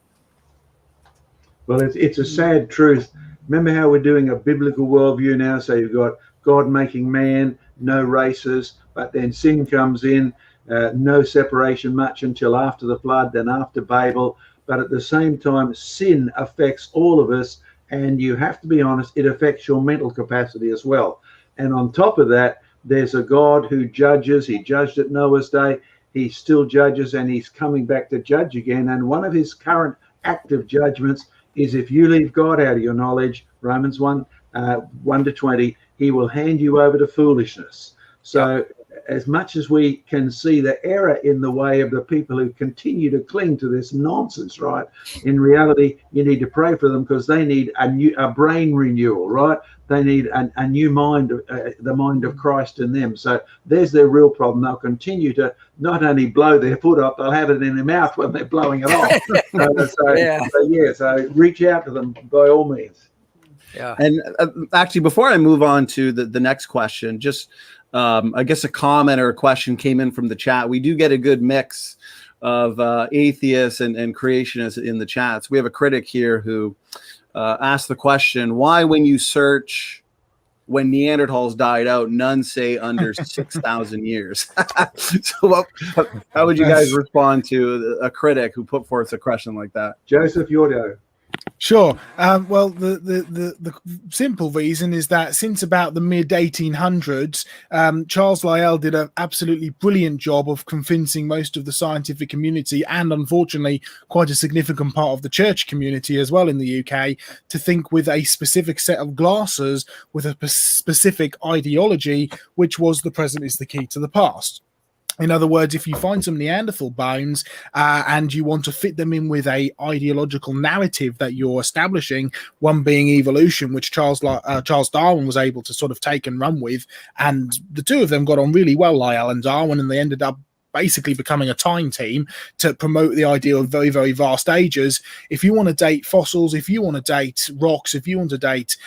[SPEAKER 3] Well, it's a sad truth. Remember how we're doing a biblical worldview now? So you've got God making man, no races, but then sin comes in, no separation much until after the flood, then after Babel. But at the same time, sin affects all of us. And you have to be honest, it affects your mental capacity as well. And on top of that, there's a God who judges. He judged at Noah's day. He still judges, and he's coming back to judge again. And one of his current active judgments is if you leave God out of your knowledge, Romans 1:1-20, he will hand you over to foolishness. So as much as we can see the error in the way of the people who continue to cling to this nonsense, right? In reality, you need to pray for them because they need a brain renewal, right? They need a new mind, the mind of Christ in them. So there's their real problem. They'll continue to not only blow their foot up, they'll have it in their mouth when they're blowing it off. So reach out to them by all means.
[SPEAKER 2] Yeah. And actually, before I move on to the next question, just I guess a comment or a question came in from the chat. We do get a good mix of atheists and creationists in the chats. We have a critic here who asked the question, why when you search when Neanderthals died out, none say under 6,000 years? So how would you guys respond to a critic who put forth a question like that?
[SPEAKER 3] Joseph, your go.
[SPEAKER 8] Sure. Well, the simple reason is that since about the mid 1800s, Charles Lyell did an absolutely brilliant job of convincing most of the scientific community, and unfortunately quite a significant part of the church community as well in the UK, to think with a specific set of glasses, with a specific ideology, which was the present is the key to the past. In other words, if you find some Neanderthal bones and you want to fit them in with a ideological narrative that you're establishing, one being evolution, which Charles Darwin was able to sort of take and run with, and the two of them got on really well, Lyell and Darwin, and they ended up basically becoming a time team to promote the idea of very, very vast ages. If you want to date fossils, if you want to date rocks, if you want to date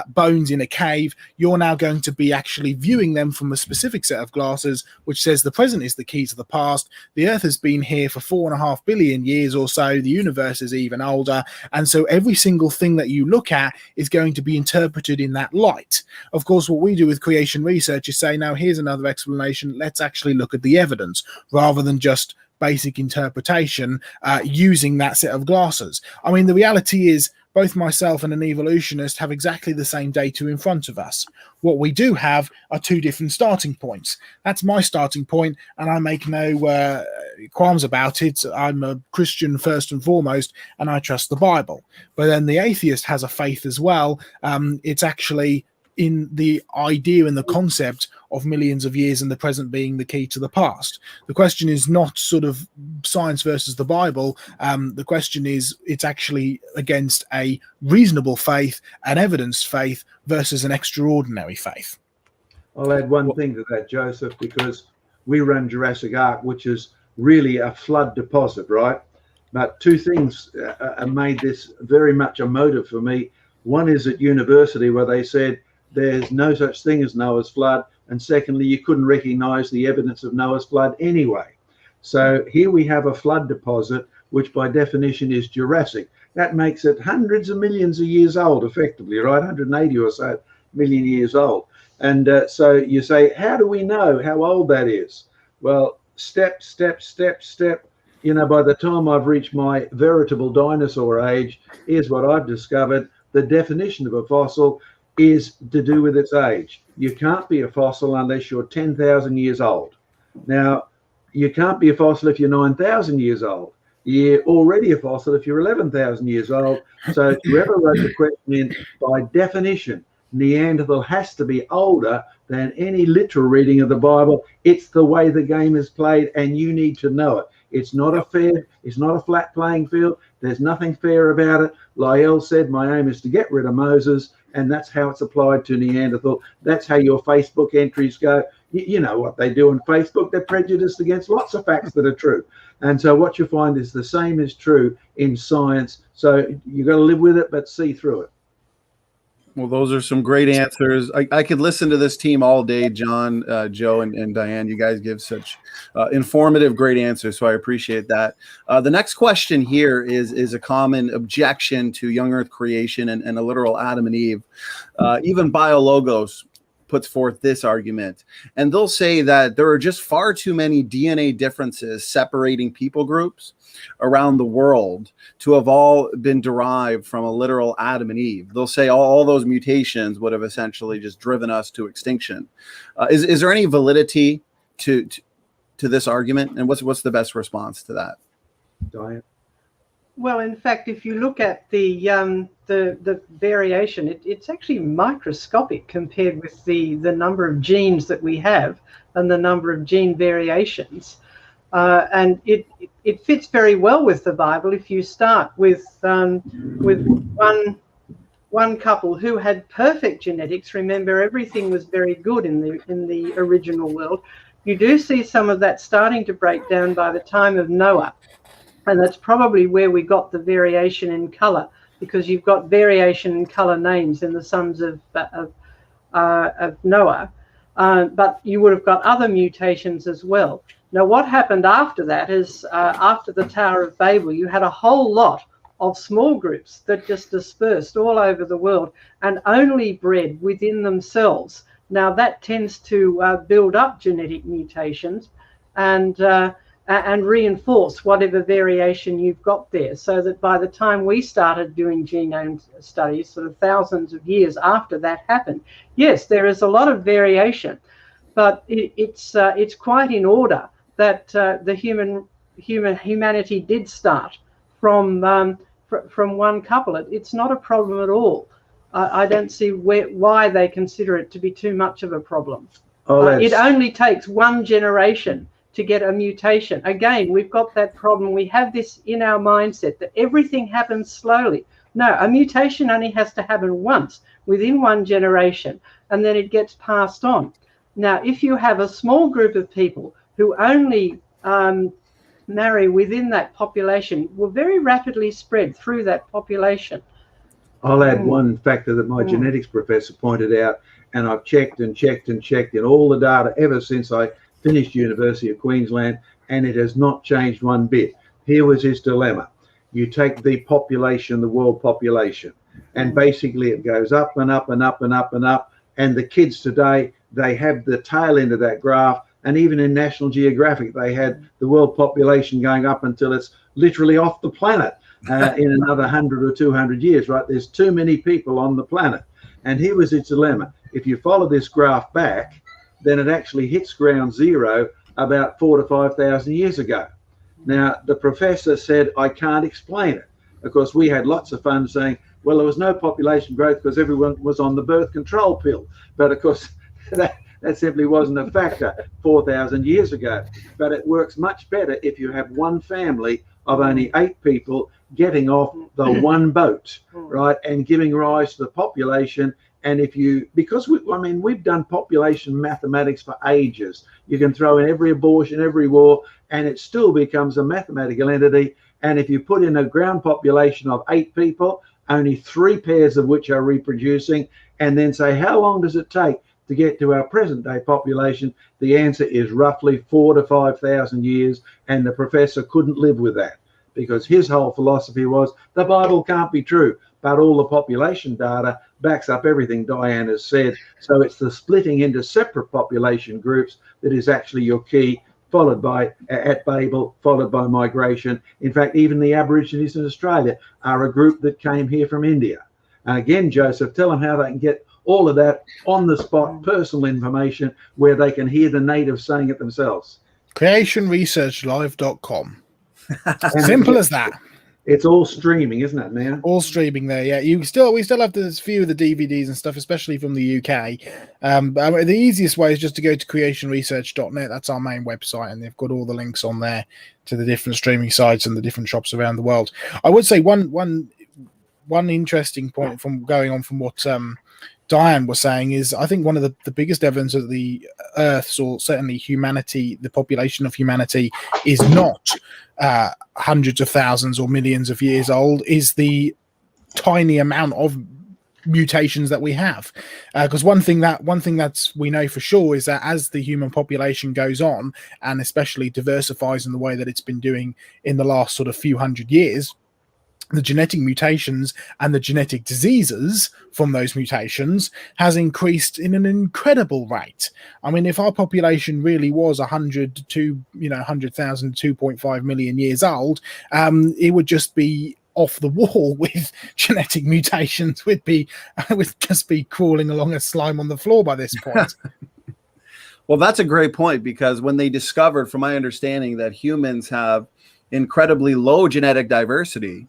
[SPEAKER 8] bones in a cave, you're now going to be actually viewing them from a specific set of glasses, which says the present is the key to the past. The Earth has been here for 4.5 billion years or so. The universe is even older. And so every single thing that you look at is going to be interpreted in that light. Of course, what we do with creation research is say, now here's another explanation. Let's actually look at the evidence, rather than just basic interpretation using that set of glasses. I mean, the reality is both myself and an evolutionist have exactly the same data in front of us. What we do have are two different starting points. That's my starting point, and I make no qualms about it. I'm a Christian first and foremost, and I trust the Bible. But then the atheist has a faith as well. It's actually in the idea and the concept of millions of years and the present being the key to the past. The question is not sort of science versus the Bible. The question is, it's actually against a reasonable faith, an evidenced faith, versus an extraordinary faith.
[SPEAKER 3] I'll add one thing to that, Joseph, because we run Jurassic Ark, which is really a flood deposit, right? But two things made this very much a motive for me. One is at university, where they said there's no such thing as Noah's flood, and secondly, you couldn't recognize the evidence of Noah's flood anyway. So here we have a flood deposit, which by definition is Jurassic. That makes it hundreds of millions of years old, effectively, right? 180 or so million years old. And so you say, how do we know how old that is? Well, step. You know, by the time I've reached my veritable dinosaur age, here's what I've discovered. The definition of a fossil is to do with its age. You can't be a fossil unless you're 10,000 years old. Now, you can't be a fossil if you're 9,000 years old. You're already a fossil if you're 11,000 years old. So if you ever wrote the question in, by definition, Neanderthal has to be older than any literal reading of the Bible. It's the way the game is played, and you need to know it. It's not a flat playing field. There's nothing fair about it. Lyell said, my aim is to get rid of Moses, and that's how it's applied to Neanderthal. That's how your Facebook entries go. You know what they do on Facebook. They're prejudiced against lots of facts that are true. And so what you find is the same is true in science. So you've got to live with it, but see through it.
[SPEAKER 2] Well, those are some great answers. I could listen to this team all day, John, Joe, and Diane. You guys give such informative, great answers, so I appreciate that. The next question here is a common objection to young Earth creation and a literal Adam and Eve. Even Biologos puts forth this argument, and they'll say that there are just far too many DNA differences separating people groups around the world to have all been derived from a literal Adam and Eve. They'll say all those mutations would have essentially just driven us to extinction. Is there any validity to this argument, and what's the best response to that?
[SPEAKER 3] Diane?
[SPEAKER 4] Well, in fact, if you look at the variation, it's actually microscopic compared with the number of genes that we have and the number of gene variations. And it fits very well with the Bible. If you start with one couple who had perfect genetics, remember everything was very good in the original world. You do see some of that starting to break down by the time of Noah. And that's probably where we got the variation in color, because you've got variation in color names in the sons of Noah. But you would have got other mutations as well. Now, what happened after that is after the Tower of Babel, you had a whole lot of small groups that just dispersed all over the world and only bred within themselves. Now, that tends to build up genetic mutations and reinforce whatever variation you've got there, so that by the time we started doing genome studies, sort of thousands of years after that happened, yes, there is a lot of variation, but it's quite in order that the humanity did start from one couple. It's not a problem at all. I don't see why they consider it to be too much of a problem. It only takes one generation to get a mutation. Again, we've got that problem. We have this in our mindset that everything happens slowly. No, a mutation only has to happen once within one generation, and then it gets passed on. Now, if you have a small group of people who only marry within that population, will very rapidly spread through that population.
[SPEAKER 3] I'll add one factor that my genetics professor pointed out, and I've checked and checked and checked in all the data ever since I finished University of Queensland, and it has not changed one bit. Here was his dilemma. You take the population, the world population, and basically it goes up and up and up and up and up. And the kids today, they have the tail end of that graph. And even in National Geographic, they had the world population going up until it's literally off the planet in another 100 or 200 years, right? There's too many people on the planet. And here was its dilemma. If you follow this graph back, then it actually hits ground zero about 4,000 to 5,000 years ago. Now, the professor said, I can't explain it. Of course, we had lots of fun saying, well, there was no population growth because everyone was on the birth control pill. But of course, that simply wasn't a factor 4,000 years ago. But it works much better if you have one family of only 8 people getting off the one boat, right, and giving rise to the population. And if you, because we've done population mathematics for ages. You can throw in every abortion, every war, and it still becomes a mathematical entity. And if you put in a ground population of 8 people, only 3 pairs of which are reproducing, and then say, how long does it take to get to our present day population? The answer is roughly 4,000 to 5,000 years. And the professor couldn't live with that, because his whole philosophy was the Bible can't be true, but all the population data backs up everything Diane has said. So it's the splitting into separate population groups that is actually your key, followed by, at Babel, followed by migration. In fact, even the Aborigines in Australia are a group that came here from India. And again, Joseph, tell them how they can get all of that on the spot personal information where they can hear the natives saying it themselves.
[SPEAKER 8] Creationresearchlive.com. Simple as that.
[SPEAKER 3] It's all streaming, isn't it, now?
[SPEAKER 8] All streaming there, yeah. We still have this few of the DVDs and stuff, especially from the UK. But the easiest way is just to go to creationresearch.net. That's our main website, and they've got all the links on there to the different streaming sites and the different shops around the world. I would say one interesting point from going on from what Diane was saying is, I think one of the biggest evidence of the Earth's, or certainly humanity, the population of humanity, is not hundreds of thousands or millions of years old, is the tiny amount of mutations that we have. Because one thing that's we know for sure is that as the human population goes on, and especially diversifies in the way that it's been doing in the last sort of few hundred years, the genetic mutations and the genetic diseases from those mutations has increased in an incredible rate. I mean, if our population really was 100,000 to 2.5 million years old, it would just be off the wall with genetic mutations. We'd just be crawling along a slime on the floor by this point.
[SPEAKER 2] Well, that's a great point, because when they discovered, from my understanding, that humans have incredibly low genetic diversity,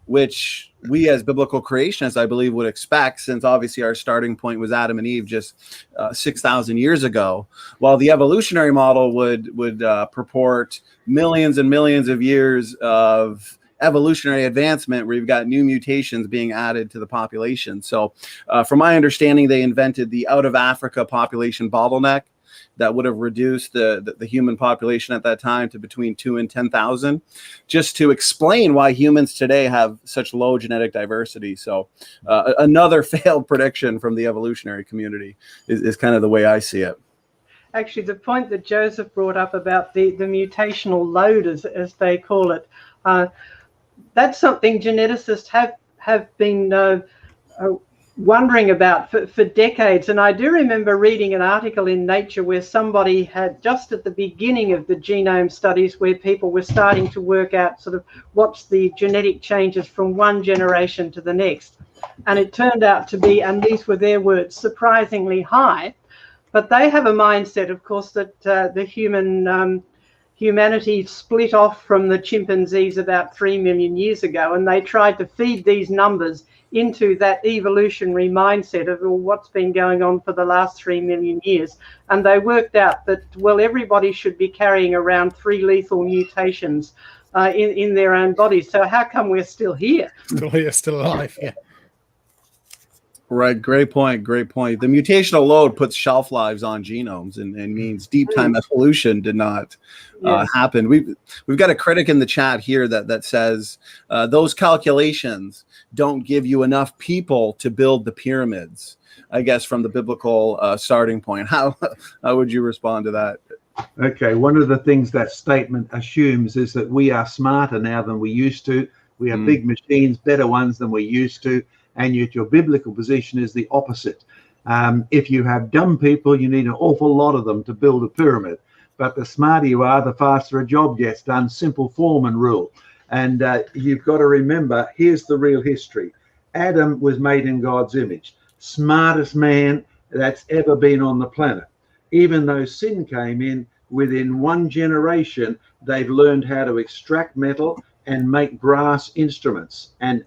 [SPEAKER 2] which we as biblical creationists, I believe, would expect, since obviously our starting point was Adam and Eve just 6,000 years ago, while the evolutionary model would purport millions and millions of years of evolutionary advancement where you've got new mutations being added to the population. So from my understanding, they invented the out of Africa population bottleneck that would have reduced the human population at that time to between 2 and 10,000, just to explain why humans today have such low genetic diversity. So another failed prediction from the evolutionary community is kind of the way I see it.
[SPEAKER 4] Actually, the point that Joseph brought up about the mutational load, as they call it, that's something geneticists have been wondering about for decades. And I do remember reading an article in Nature where somebody had, just at the beginning of the genome studies, where people were starting to work out sort of what's the genetic changes from one generation to the next. And it turned out to be, and these were their words, surprisingly high. But they have a mindset, of course, that the humanity split off from the chimpanzees about 3 million years ago, and they tried to feed these numbers into that evolutionary mindset of, well, what's been going on for the last 3 million years. And they worked out that, well, everybody should be carrying around 3 lethal mutations in their own bodies. So how come we're still here?
[SPEAKER 8] Still alive, yeah.
[SPEAKER 2] Right, great point, great point. The mutational load puts shelf lives on genomes and means deep time evolution did not happen. We've got a critic in the chat here that says those calculations don't give you enough people to build the pyramids, I guess, from the biblical starting point. How would you respond to that?
[SPEAKER 3] Okay, one of the things that statement assumes is that we are smarter now than we used to. We have big machines, better ones than we used to. And yet your biblical position is the opposite. If you have dumb people, you need an awful lot of them to build a pyramid. But the smarter you are, the faster a job gets done. Simple Foreman rule. And you've got to remember, here's the real history. Adam was made in God's image. Smartest man that's ever been on the planet. Even though sin came in, within one generation, they've learned how to extract metal and make brass instruments and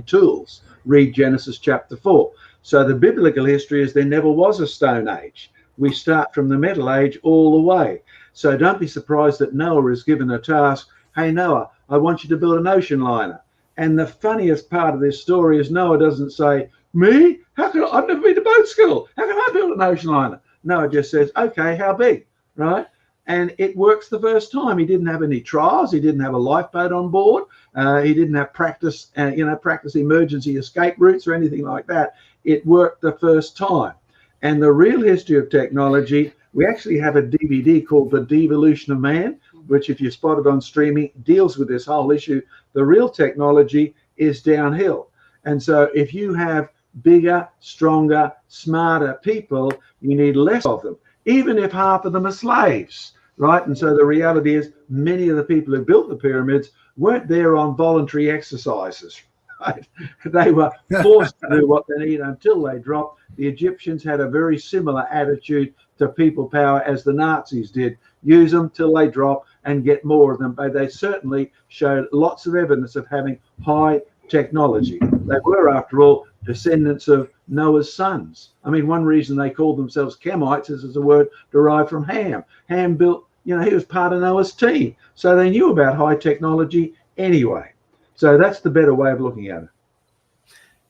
[SPEAKER 3] tools. Read Genesis chapter 4. So the biblical history is there never was a stone age. We start from the metal age all the way. So don't be surprised that Noah is given a task. Hey, Noah, I want you to build an ocean liner. And the funniest part of this story is Noah doesn't say, me? I've never been to boat school. How can I build an ocean liner? Noah just says, okay, how big, right? And it works the first time. He didn't have any trials. He didn't have a lifeboat on board. He didn't have practice emergency escape routes or anything like that. It worked the first time. And the real history of technology, we actually have a DVD called The Devolution of Man, which, if you spot it on streaming, deals with this whole issue. The real technology is downhill. And so if you have bigger, stronger, smarter people, you need less of them, even if half of them are slaves, right? And so the reality is many of the people who built the pyramids weren't there on voluntary exercises, right? They were forced to do what they need until they dropped. The Egyptians had a very similar attitude to people power as the Nazis did. Use them till they drop and get more of them. But they certainly showed lots of evidence of having high technology. They were, after all, descendants of Noah's sons. I mean, one reason they called themselves Kemites is a word derived from Ham. Ham built, he was part of Noah's team. So they knew about high technology anyway. So that's the better way of looking at it.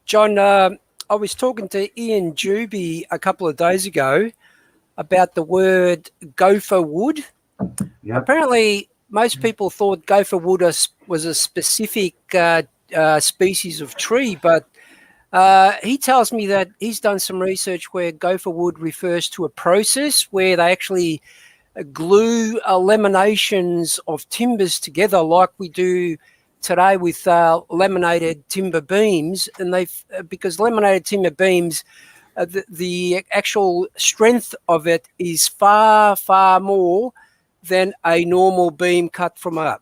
[SPEAKER 9] John, I was talking to Ian Juby a couple of days ago about the word gopher wood. Yep. Apparently, most people thought gopher wood was a specific species of tree, but he tells me that he's done some research where gopher wood refers to a process where they actually glue laminations of timbers together like we do today with laminated timber beams, and because laminated timber beams, the actual strength of it is far, far more than a normal beam cut from a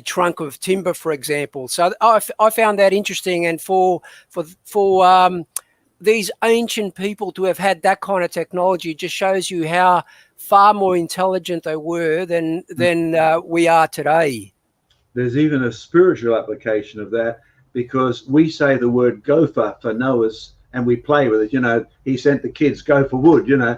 [SPEAKER 9] trunk of timber, for example. So I found that interesting, and for these ancient people to have had that kind of technology just shows you how far more intelligent they were than we are today.
[SPEAKER 3] there's even a spiritual application of that, because we say the word gopher for Noah's and we play with it. You know, he sent the kids go for wood, you know,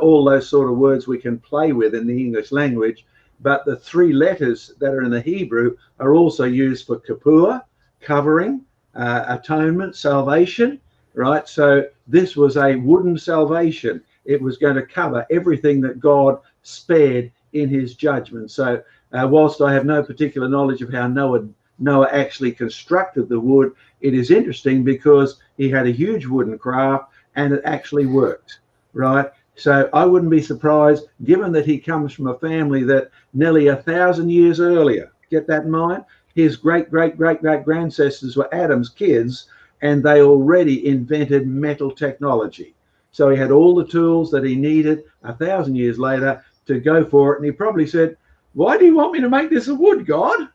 [SPEAKER 3] all those sort of words we can play with in the English language. But the 3 letters that are in the Hebrew are also used for kippur, covering, atonement, salvation, right? So this was a wooden salvation. It was going to cover everything that God spared in his judgment. So whilst I have no particular knowledge of how Noah actually constructed the wood, it is interesting because he had a huge wooden craft and it actually worked, right? So I wouldn't be surprised, given that he comes from a family that nearly 1,000 years earlier, get that in mind, his great-great-great-great-grandcestors were Adam's kids, and they already invented metal technology. So he had all the tools that he needed 1,000 years later to go for it. And he probably said, why do you want me to make this of wood, God?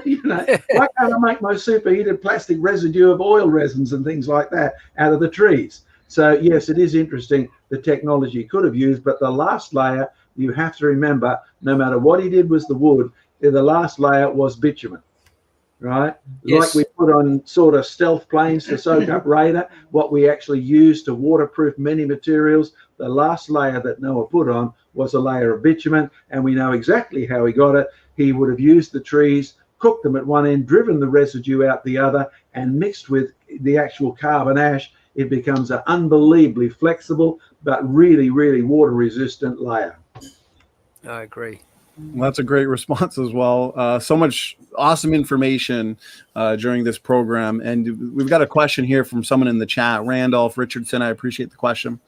[SPEAKER 3] You know, why can't I make my superheated plastic residue of oil resins and things like that out of the trees? So yes, it is interesting the technology he could have used, but the last layer, you have to remember, no matter what he did was the wood, the last layer was bitumen, right?
[SPEAKER 9] Yes.
[SPEAKER 3] Like we put on sort of stealth planes to soak up radar, what we actually use to waterproof many materials, the last layer that Noah put on was a layer of bitumen, and we know exactly how he got it. He would have used the trees, cooked them at one end, driven the residue out the other, and mixed with the actual carbon ash. It becomes an unbelievably flexible but really, really water-resistant layer.
[SPEAKER 9] I agree.
[SPEAKER 2] Well, that's a great response as well. So much awesome information during this program. And we've got a question here from someone in the chat, Randolph Richardson. I appreciate the question.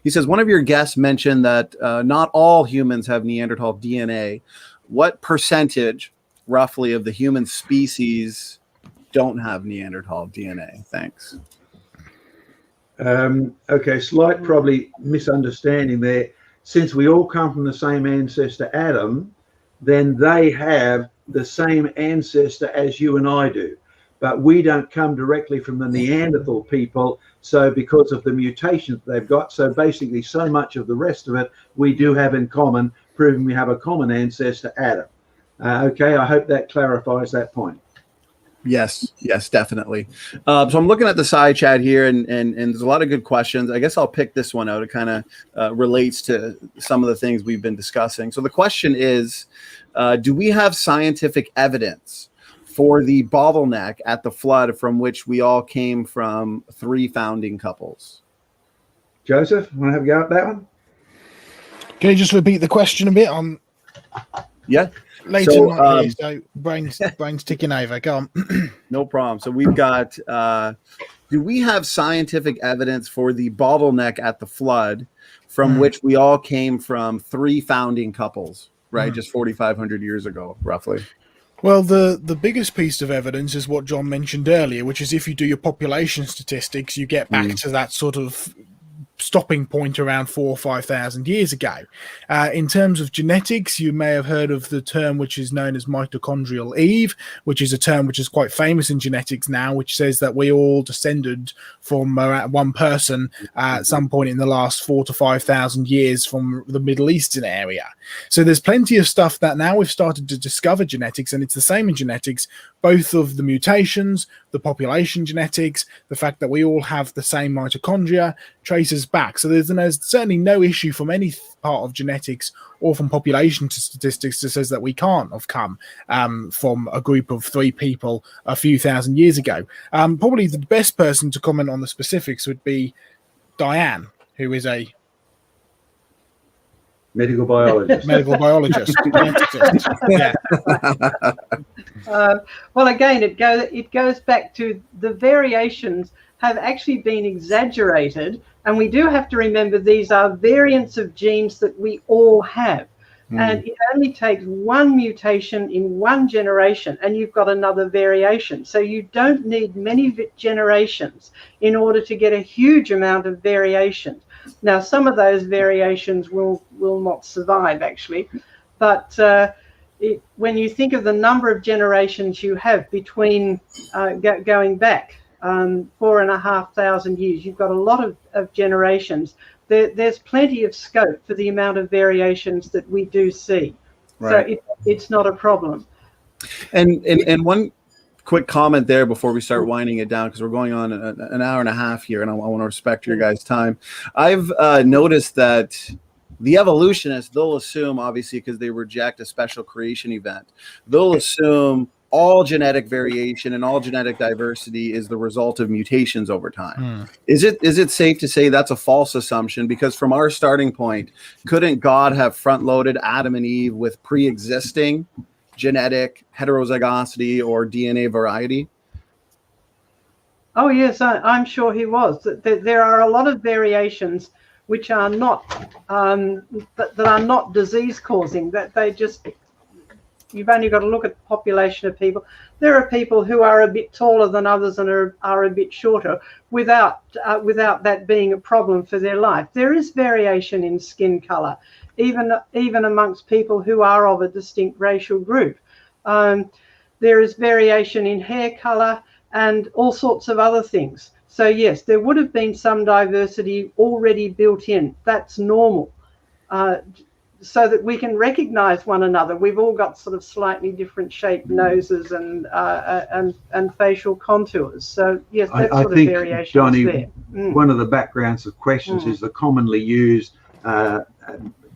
[SPEAKER 2] He says, one of your guests mentioned that not all humans have Neanderthal DNA. What percentage, roughly, of the human species don't have Neanderthal DNA? Thanks.
[SPEAKER 3] Okay, slight probably misunderstanding there. Since we all come from the same ancestor, Adam, then they have the same ancestor as you and I do. But we don't come directly from the Neanderthal people, so because of the mutations they've got, so basically so much of the rest of it we do have in common, proving we have a common ancestor, Adam. Okay, I hope that clarifies that point.
[SPEAKER 2] Yes, definitely. So I'm looking at the side chat here, and there's a lot of good questions. I guess I'll pick this one out. It kind of relates to some of the things we've been discussing. So the question is, do we have scientific evidence for the bottleneck at the flood from which we all came from 3 founding couples?
[SPEAKER 3] Joseph, want to have a go at that one?
[SPEAKER 8] Can you just repeat the question a bit?
[SPEAKER 2] Yeah.
[SPEAKER 8] Later not here, so brain's ticking over. Go on.
[SPEAKER 2] No problem. So we've got, do we have scientific evidence for the bottleneck at the flood from which we all came from 3 founding couples, right? Just 4,500 years ago, roughly.
[SPEAKER 8] Well, the biggest piece of evidence is what John mentioned earlier, which is if you do your population statistics, you get back to that sort of stopping point around 4,000 or 5,000 years ago. In terms of genetics, you may have heard of the term which is known as mitochondrial Eve, which is a term which is quite famous in genetics now, which says that we all descended from one person at some point in the last 4,000 to 5,000 years from the Middle Eastern area. So there's plenty of stuff that now we've started to discover genetics, and it's the same in genetics, both of the mutations, the population genetics, the fact that we all have the same mitochondria traces back. So there's certainly no issue from any part of genetics or from population statistics that says that we can't have come from a group of 3 people a few thousand years ago. Probably the best person to comment on the specifics would be Diane, who is a
[SPEAKER 3] medical biologist.
[SPEAKER 8] Yeah.
[SPEAKER 4] Well, again, it goes back to the variations have actually been exaggerated, and we do have to remember these are variants of genes that we all have. And it only takes one mutation in one generation and you've got another variation. So you don't need many generations in order to get a huge amount of variation. Now, some of those variations will not survive, actually. But when you think of the number of generations you have between going back 4,500 years, you've got a lot of generations. There's plenty of scope for the amount of variations that we do see. Right. So it's not a problem.
[SPEAKER 2] And one quick comment there before we start winding it down, because we're going on an hour and a half here, and I want to respect your guys' time. I've noticed that the evolutionists, they'll assume, obviously, because they reject a special creation event, they'll assume all genetic variation and all genetic diversity is the result of mutations over time. Is it safe to say that's a false assumption? Because from our starting point, couldn't God have front-loaded Adam and Eve with pre-existing genetic heterozygosity or DNA variety?
[SPEAKER 4] Oh yes, I'm sure he was. There are a lot of variations which are not that are not disease causing. That they just, you've only got to look at the population of people. There are people who are a bit taller than others and are a bit shorter without that being a problem for their life. There is variation in skin color, even amongst people who are of a distinct racial group. There is variation in hair color and all sorts of other things. So yes, there would have been some diversity already built in. That's normal. So that we can recognize one another. We've all got sort of slightly different shaped noses and facial contours. So yes, that
[SPEAKER 3] I
[SPEAKER 4] sort
[SPEAKER 3] think,
[SPEAKER 4] of variation
[SPEAKER 3] Johnny,
[SPEAKER 4] is there.
[SPEAKER 3] One of the backgrounds of questions is the commonly used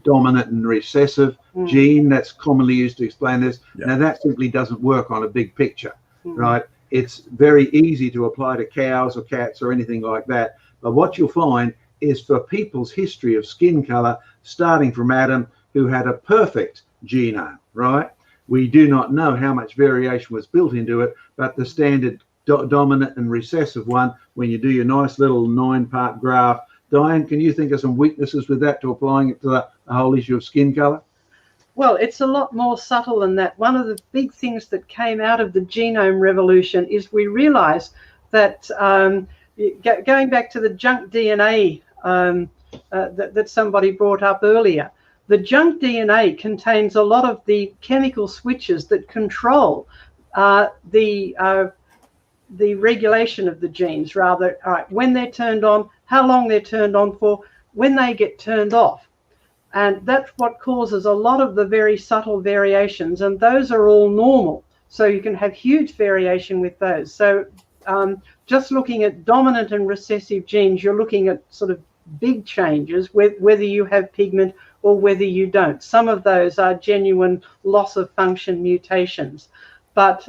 [SPEAKER 3] dominant and recessive gene. That's commonly used to explain this. Now that simply doesn't work on a big picture, right? It's very easy to apply to cows or cats or anything like that. But what you'll find is for people's history of skin color, starting from Adam, who had a perfect genome, right? We do not know how much variation was built into it, but the standard dominant and recessive one, when you do your nice little 9-part graph, Diane, can you think of some weaknesses with that to applying it to the whole issue of skin color?
[SPEAKER 4] Well, it's a lot more subtle than that. One of the big things that came out of the genome revolution is we realized that going back to the junk DNA that somebody brought up earlier, the junk DNA contains a lot of the chemical switches that control the regulation of the genes, rather, when they're turned on, how long they're turned on for, when they get turned off. And that's what causes a lot of the very subtle variations, and those are all normal. So you can have huge variation with those. So just looking at dominant and recessive genes, you're looking at sort of big changes, whether you have pigment or whether you don't. Some of those are genuine loss of function mutations. But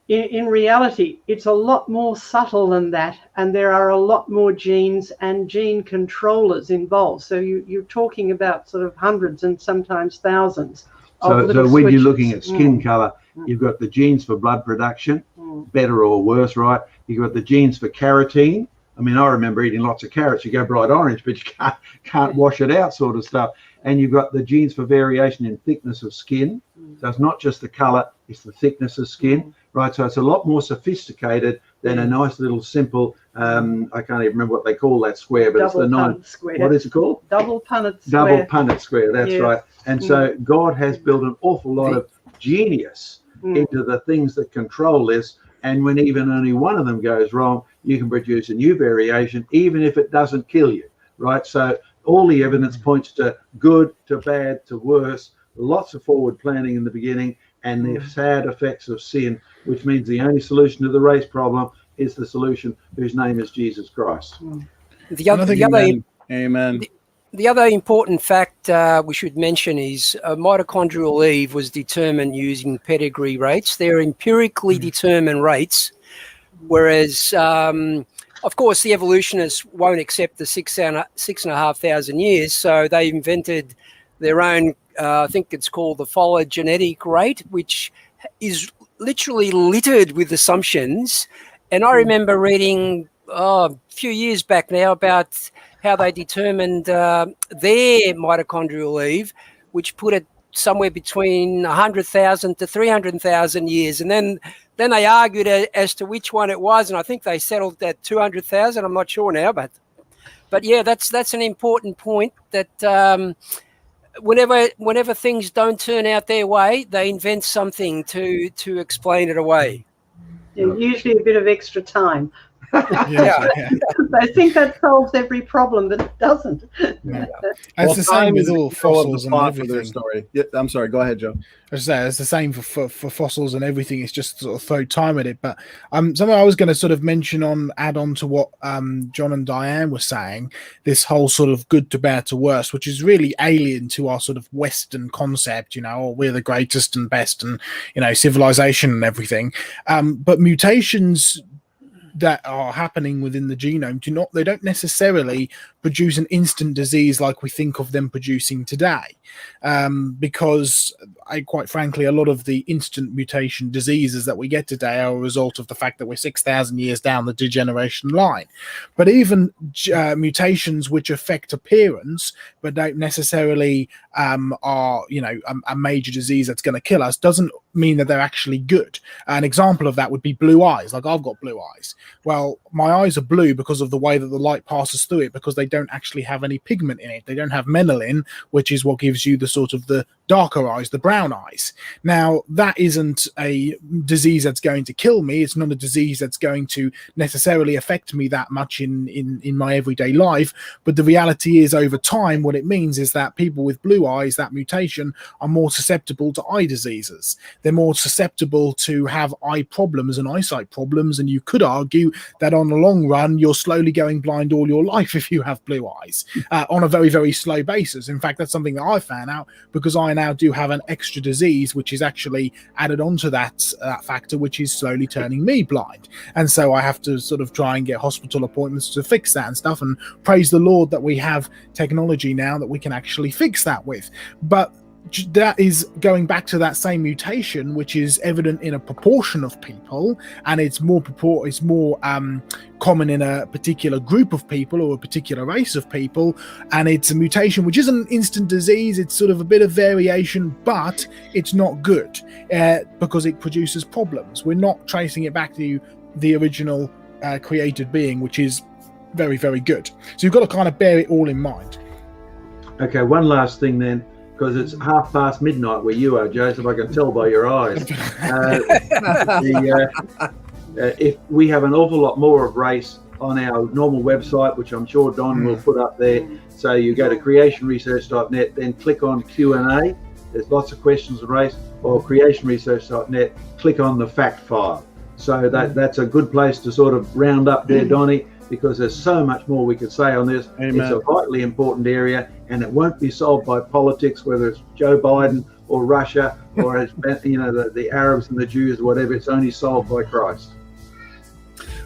[SPEAKER 4] in reality, it's a lot more subtle than that, and there are a lot more genes and gene controllers involved. So you're talking about sort of hundreds and sometimes thousands.
[SPEAKER 3] So when you're looking at skin color, you've got the genes for blood production, better or worse, right? You've got the genes for carotene. I mean, I remember eating lots of carrots. You go bright orange, but you can't wash it out, sort of stuff. And you've got the genes for variation in thickness of skin. So it's not just the color, it's the thickness of skin, right? So it's a lot more sophisticated than a nice little simple, I can't even remember what they call that square, but it's the
[SPEAKER 4] square.
[SPEAKER 3] What is it called?
[SPEAKER 4] Double Punnett square.
[SPEAKER 3] Double Punnett square, that's right. And so God has built an awful lot of genius into the things that control this. And when even only one of them goes wrong, you can produce a new variation, even if it doesn't kill you, right? So all the evidence points to good, to bad, to worse, lots of forward planning in the beginning, and the sad effects of sin, which means the only solution to the race problem is the solution whose name is Jesus Christ.
[SPEAKER 2] Amen.
[SPEAKER 9] The other important fact we should mention is mitochondrial Eve was determined using pedigree rates. They're empirically determined rates, whereas, of course, the evolutionists won't accept the 6,500 years, so they invented their own, I think it's called the phylogenetic rate, which is literally littered with assumptions. And I remember reading a few years back now about how they determined their mitochondrial Eve, which put it somewhere between 100,000 to 300,000 years. And then they argued as to which one it was, and I think they settled at 200,000. I'm not sure now, but yeah, that's an important point, that whenever things don't turn out their way, they invent something to explain it away.
[SPEAKER 4] Yeah, usually a bit of extra time.
[SPEAKER 8] Yeah.
[SPEAKER 4] They think that solves every problem, but it doesn't.
[SPEAKER 8] Yeah. It's the same with all fossils and
[SPEAKER 2] For their
[SPEAKER 8] everything.
[SPEAKER 2] story. Yeah, I'm sorry. Go ahead, Joe.
[SPEAKER 8] As I say, it's the same for fossils and everything. It's just sort of throw time at it. But something I was going to sort of add on to what John and Diane were saying, this whole sort of good to bad to worse, which is really alien to our sort of Western concept, we're the greatest and best and, civilization and everything. But mutations that are happening within the genome they don't necessarily produce an instant disease like we think of them producing today, because quite frankly, a lot of the instant mutation diseases that we get today are a result of the fact that we're 6,000 years down the degeneration line. But even mutations which affect appearance but don't necessarily are a major disease that's going to kill us doesn't mean that they're actually good. An example of that would be blue eyes. Like, I've got blue eyes. Well, my eyes are blue because of the way that the light passes through it, because they don't actually have any pigment in it. They don't have melanin, which is what gives you the sort of the darker eyes, the brown eyes. Now, that isn't a disease that's going to kill me. It's not a disease that's going to necessarily affect me that much in my everyday life. But the reality is, over time, what it means is that people with blue eyes, that mutation, are more susceptible to eye diseases. They're more susceptible to have eye problems and eyesight problems. And you could argue that on the long run, you're slowly going blind all your life if you have blue eyes on a very, very slow basis. In fact, that's something that I found out because I now do have an extra disease, which is actually added onto that factor, which is slowly turning me blind. And so I have to sort of try and get hospital appointments to fix that and stuff. And praise the Lord that we have technology now that we can actually fix that with. But that is going back to that same mutation, which is evident in a proportion of people, and it's more common in a particular group of people or a particular race of people. And it's a mutation which isn't an instant disease. It's sort of a bit of variation, but it's not good because it produces problems. We're not tracing it back to the original created being, which is very, very good. So you've got to kind of bear it all in mind.
[SPEAKER 3] Okay, one last thing then, because it's midnight where you are, Joseph, I can tell by your eyes. If we have an awful lot more of race on our normal website, which I'm sure Don will put up there. So you go to creationresearch.net, then click on Q&A. There's lots of questions of race, or creationresearch.net, click on the fact file. So that's a good place to sort of round up there, Donnie, because there's so much more we could say on this. Amen. It's a vitally important area, and it won't be solved by politics, whether it's Joe Biden or Russia or it's, the Arabs and the Jews or whatever. It's only solved by Christ.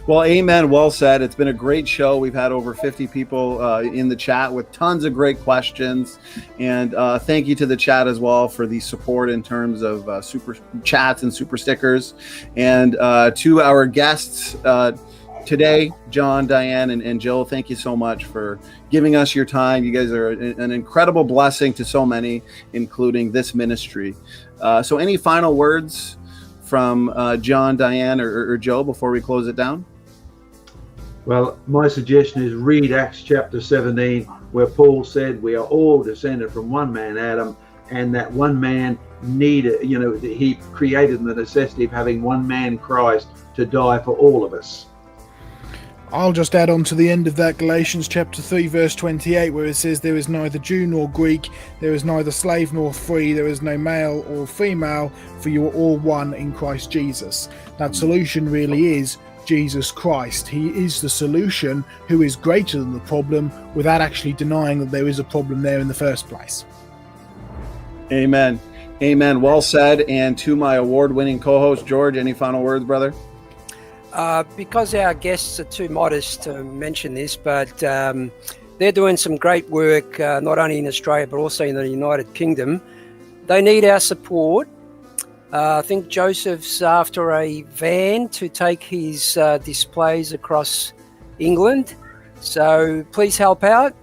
[SPEAKER 2] Well, amen. Well said. It's been a great show. We've had over 50 people in the chat with tons of great questions. And thank you to the chat as well for the support in terms of super chats and super stickers. And to our guests today, John, Diane, and Jill, thank you so much for giving us your time. You guys are an incredible blessing to so many, including this ministry. So any final words from John, Diane, or Joe before we close it down?
[SPEAKER 3] Well, my suggestion is read Acts chapter 17, where Paul said we are all descended from one man, Adam, and that one man needed, he created the necessity of having one man, Christ, to die for all of us.
[SPEAKER 8] I'll just add on to the end of that, Galatians chapter 3 verse 28, where it says, there is neither Jew nor Greek, there is neither slave nor free, there is no male or female, for you are all one in Christ Jesus. That solution really is Jesus Christ. He is the solution, who is greater than the problem, without actually denying that there is a problem there in the first place.
[SPEAKER 2] Amen. Amen. Well said. And to my award-winning co-host, George, any final words, brother?
[SPEAKER 9] Because our guests are too modest to mention this, but they're doing some great work, not only in Australia, but also in the United Kingdom. They need our support. I think Joseph's after a van to take his displays across England. So please help out.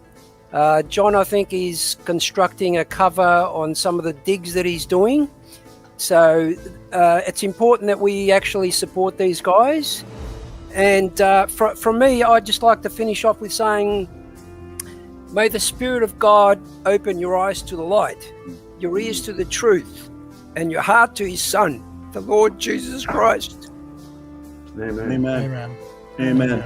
[SPEAKER 9] John, I think, is constructing a cover on some of the digs that he's doing. So it's important that we actually support these guys. And from me, I'd just like to finish off with saying, may the Spirit of God open your eyes to the light, your ears to the truth, and your heart to his Son, the Lord Jesus Christ.
[SPEAKER 3] Amen.
[SPEAKER 2] Amen.
[SPEAKER 8] Amen.
[SPEAKER 2] Amen.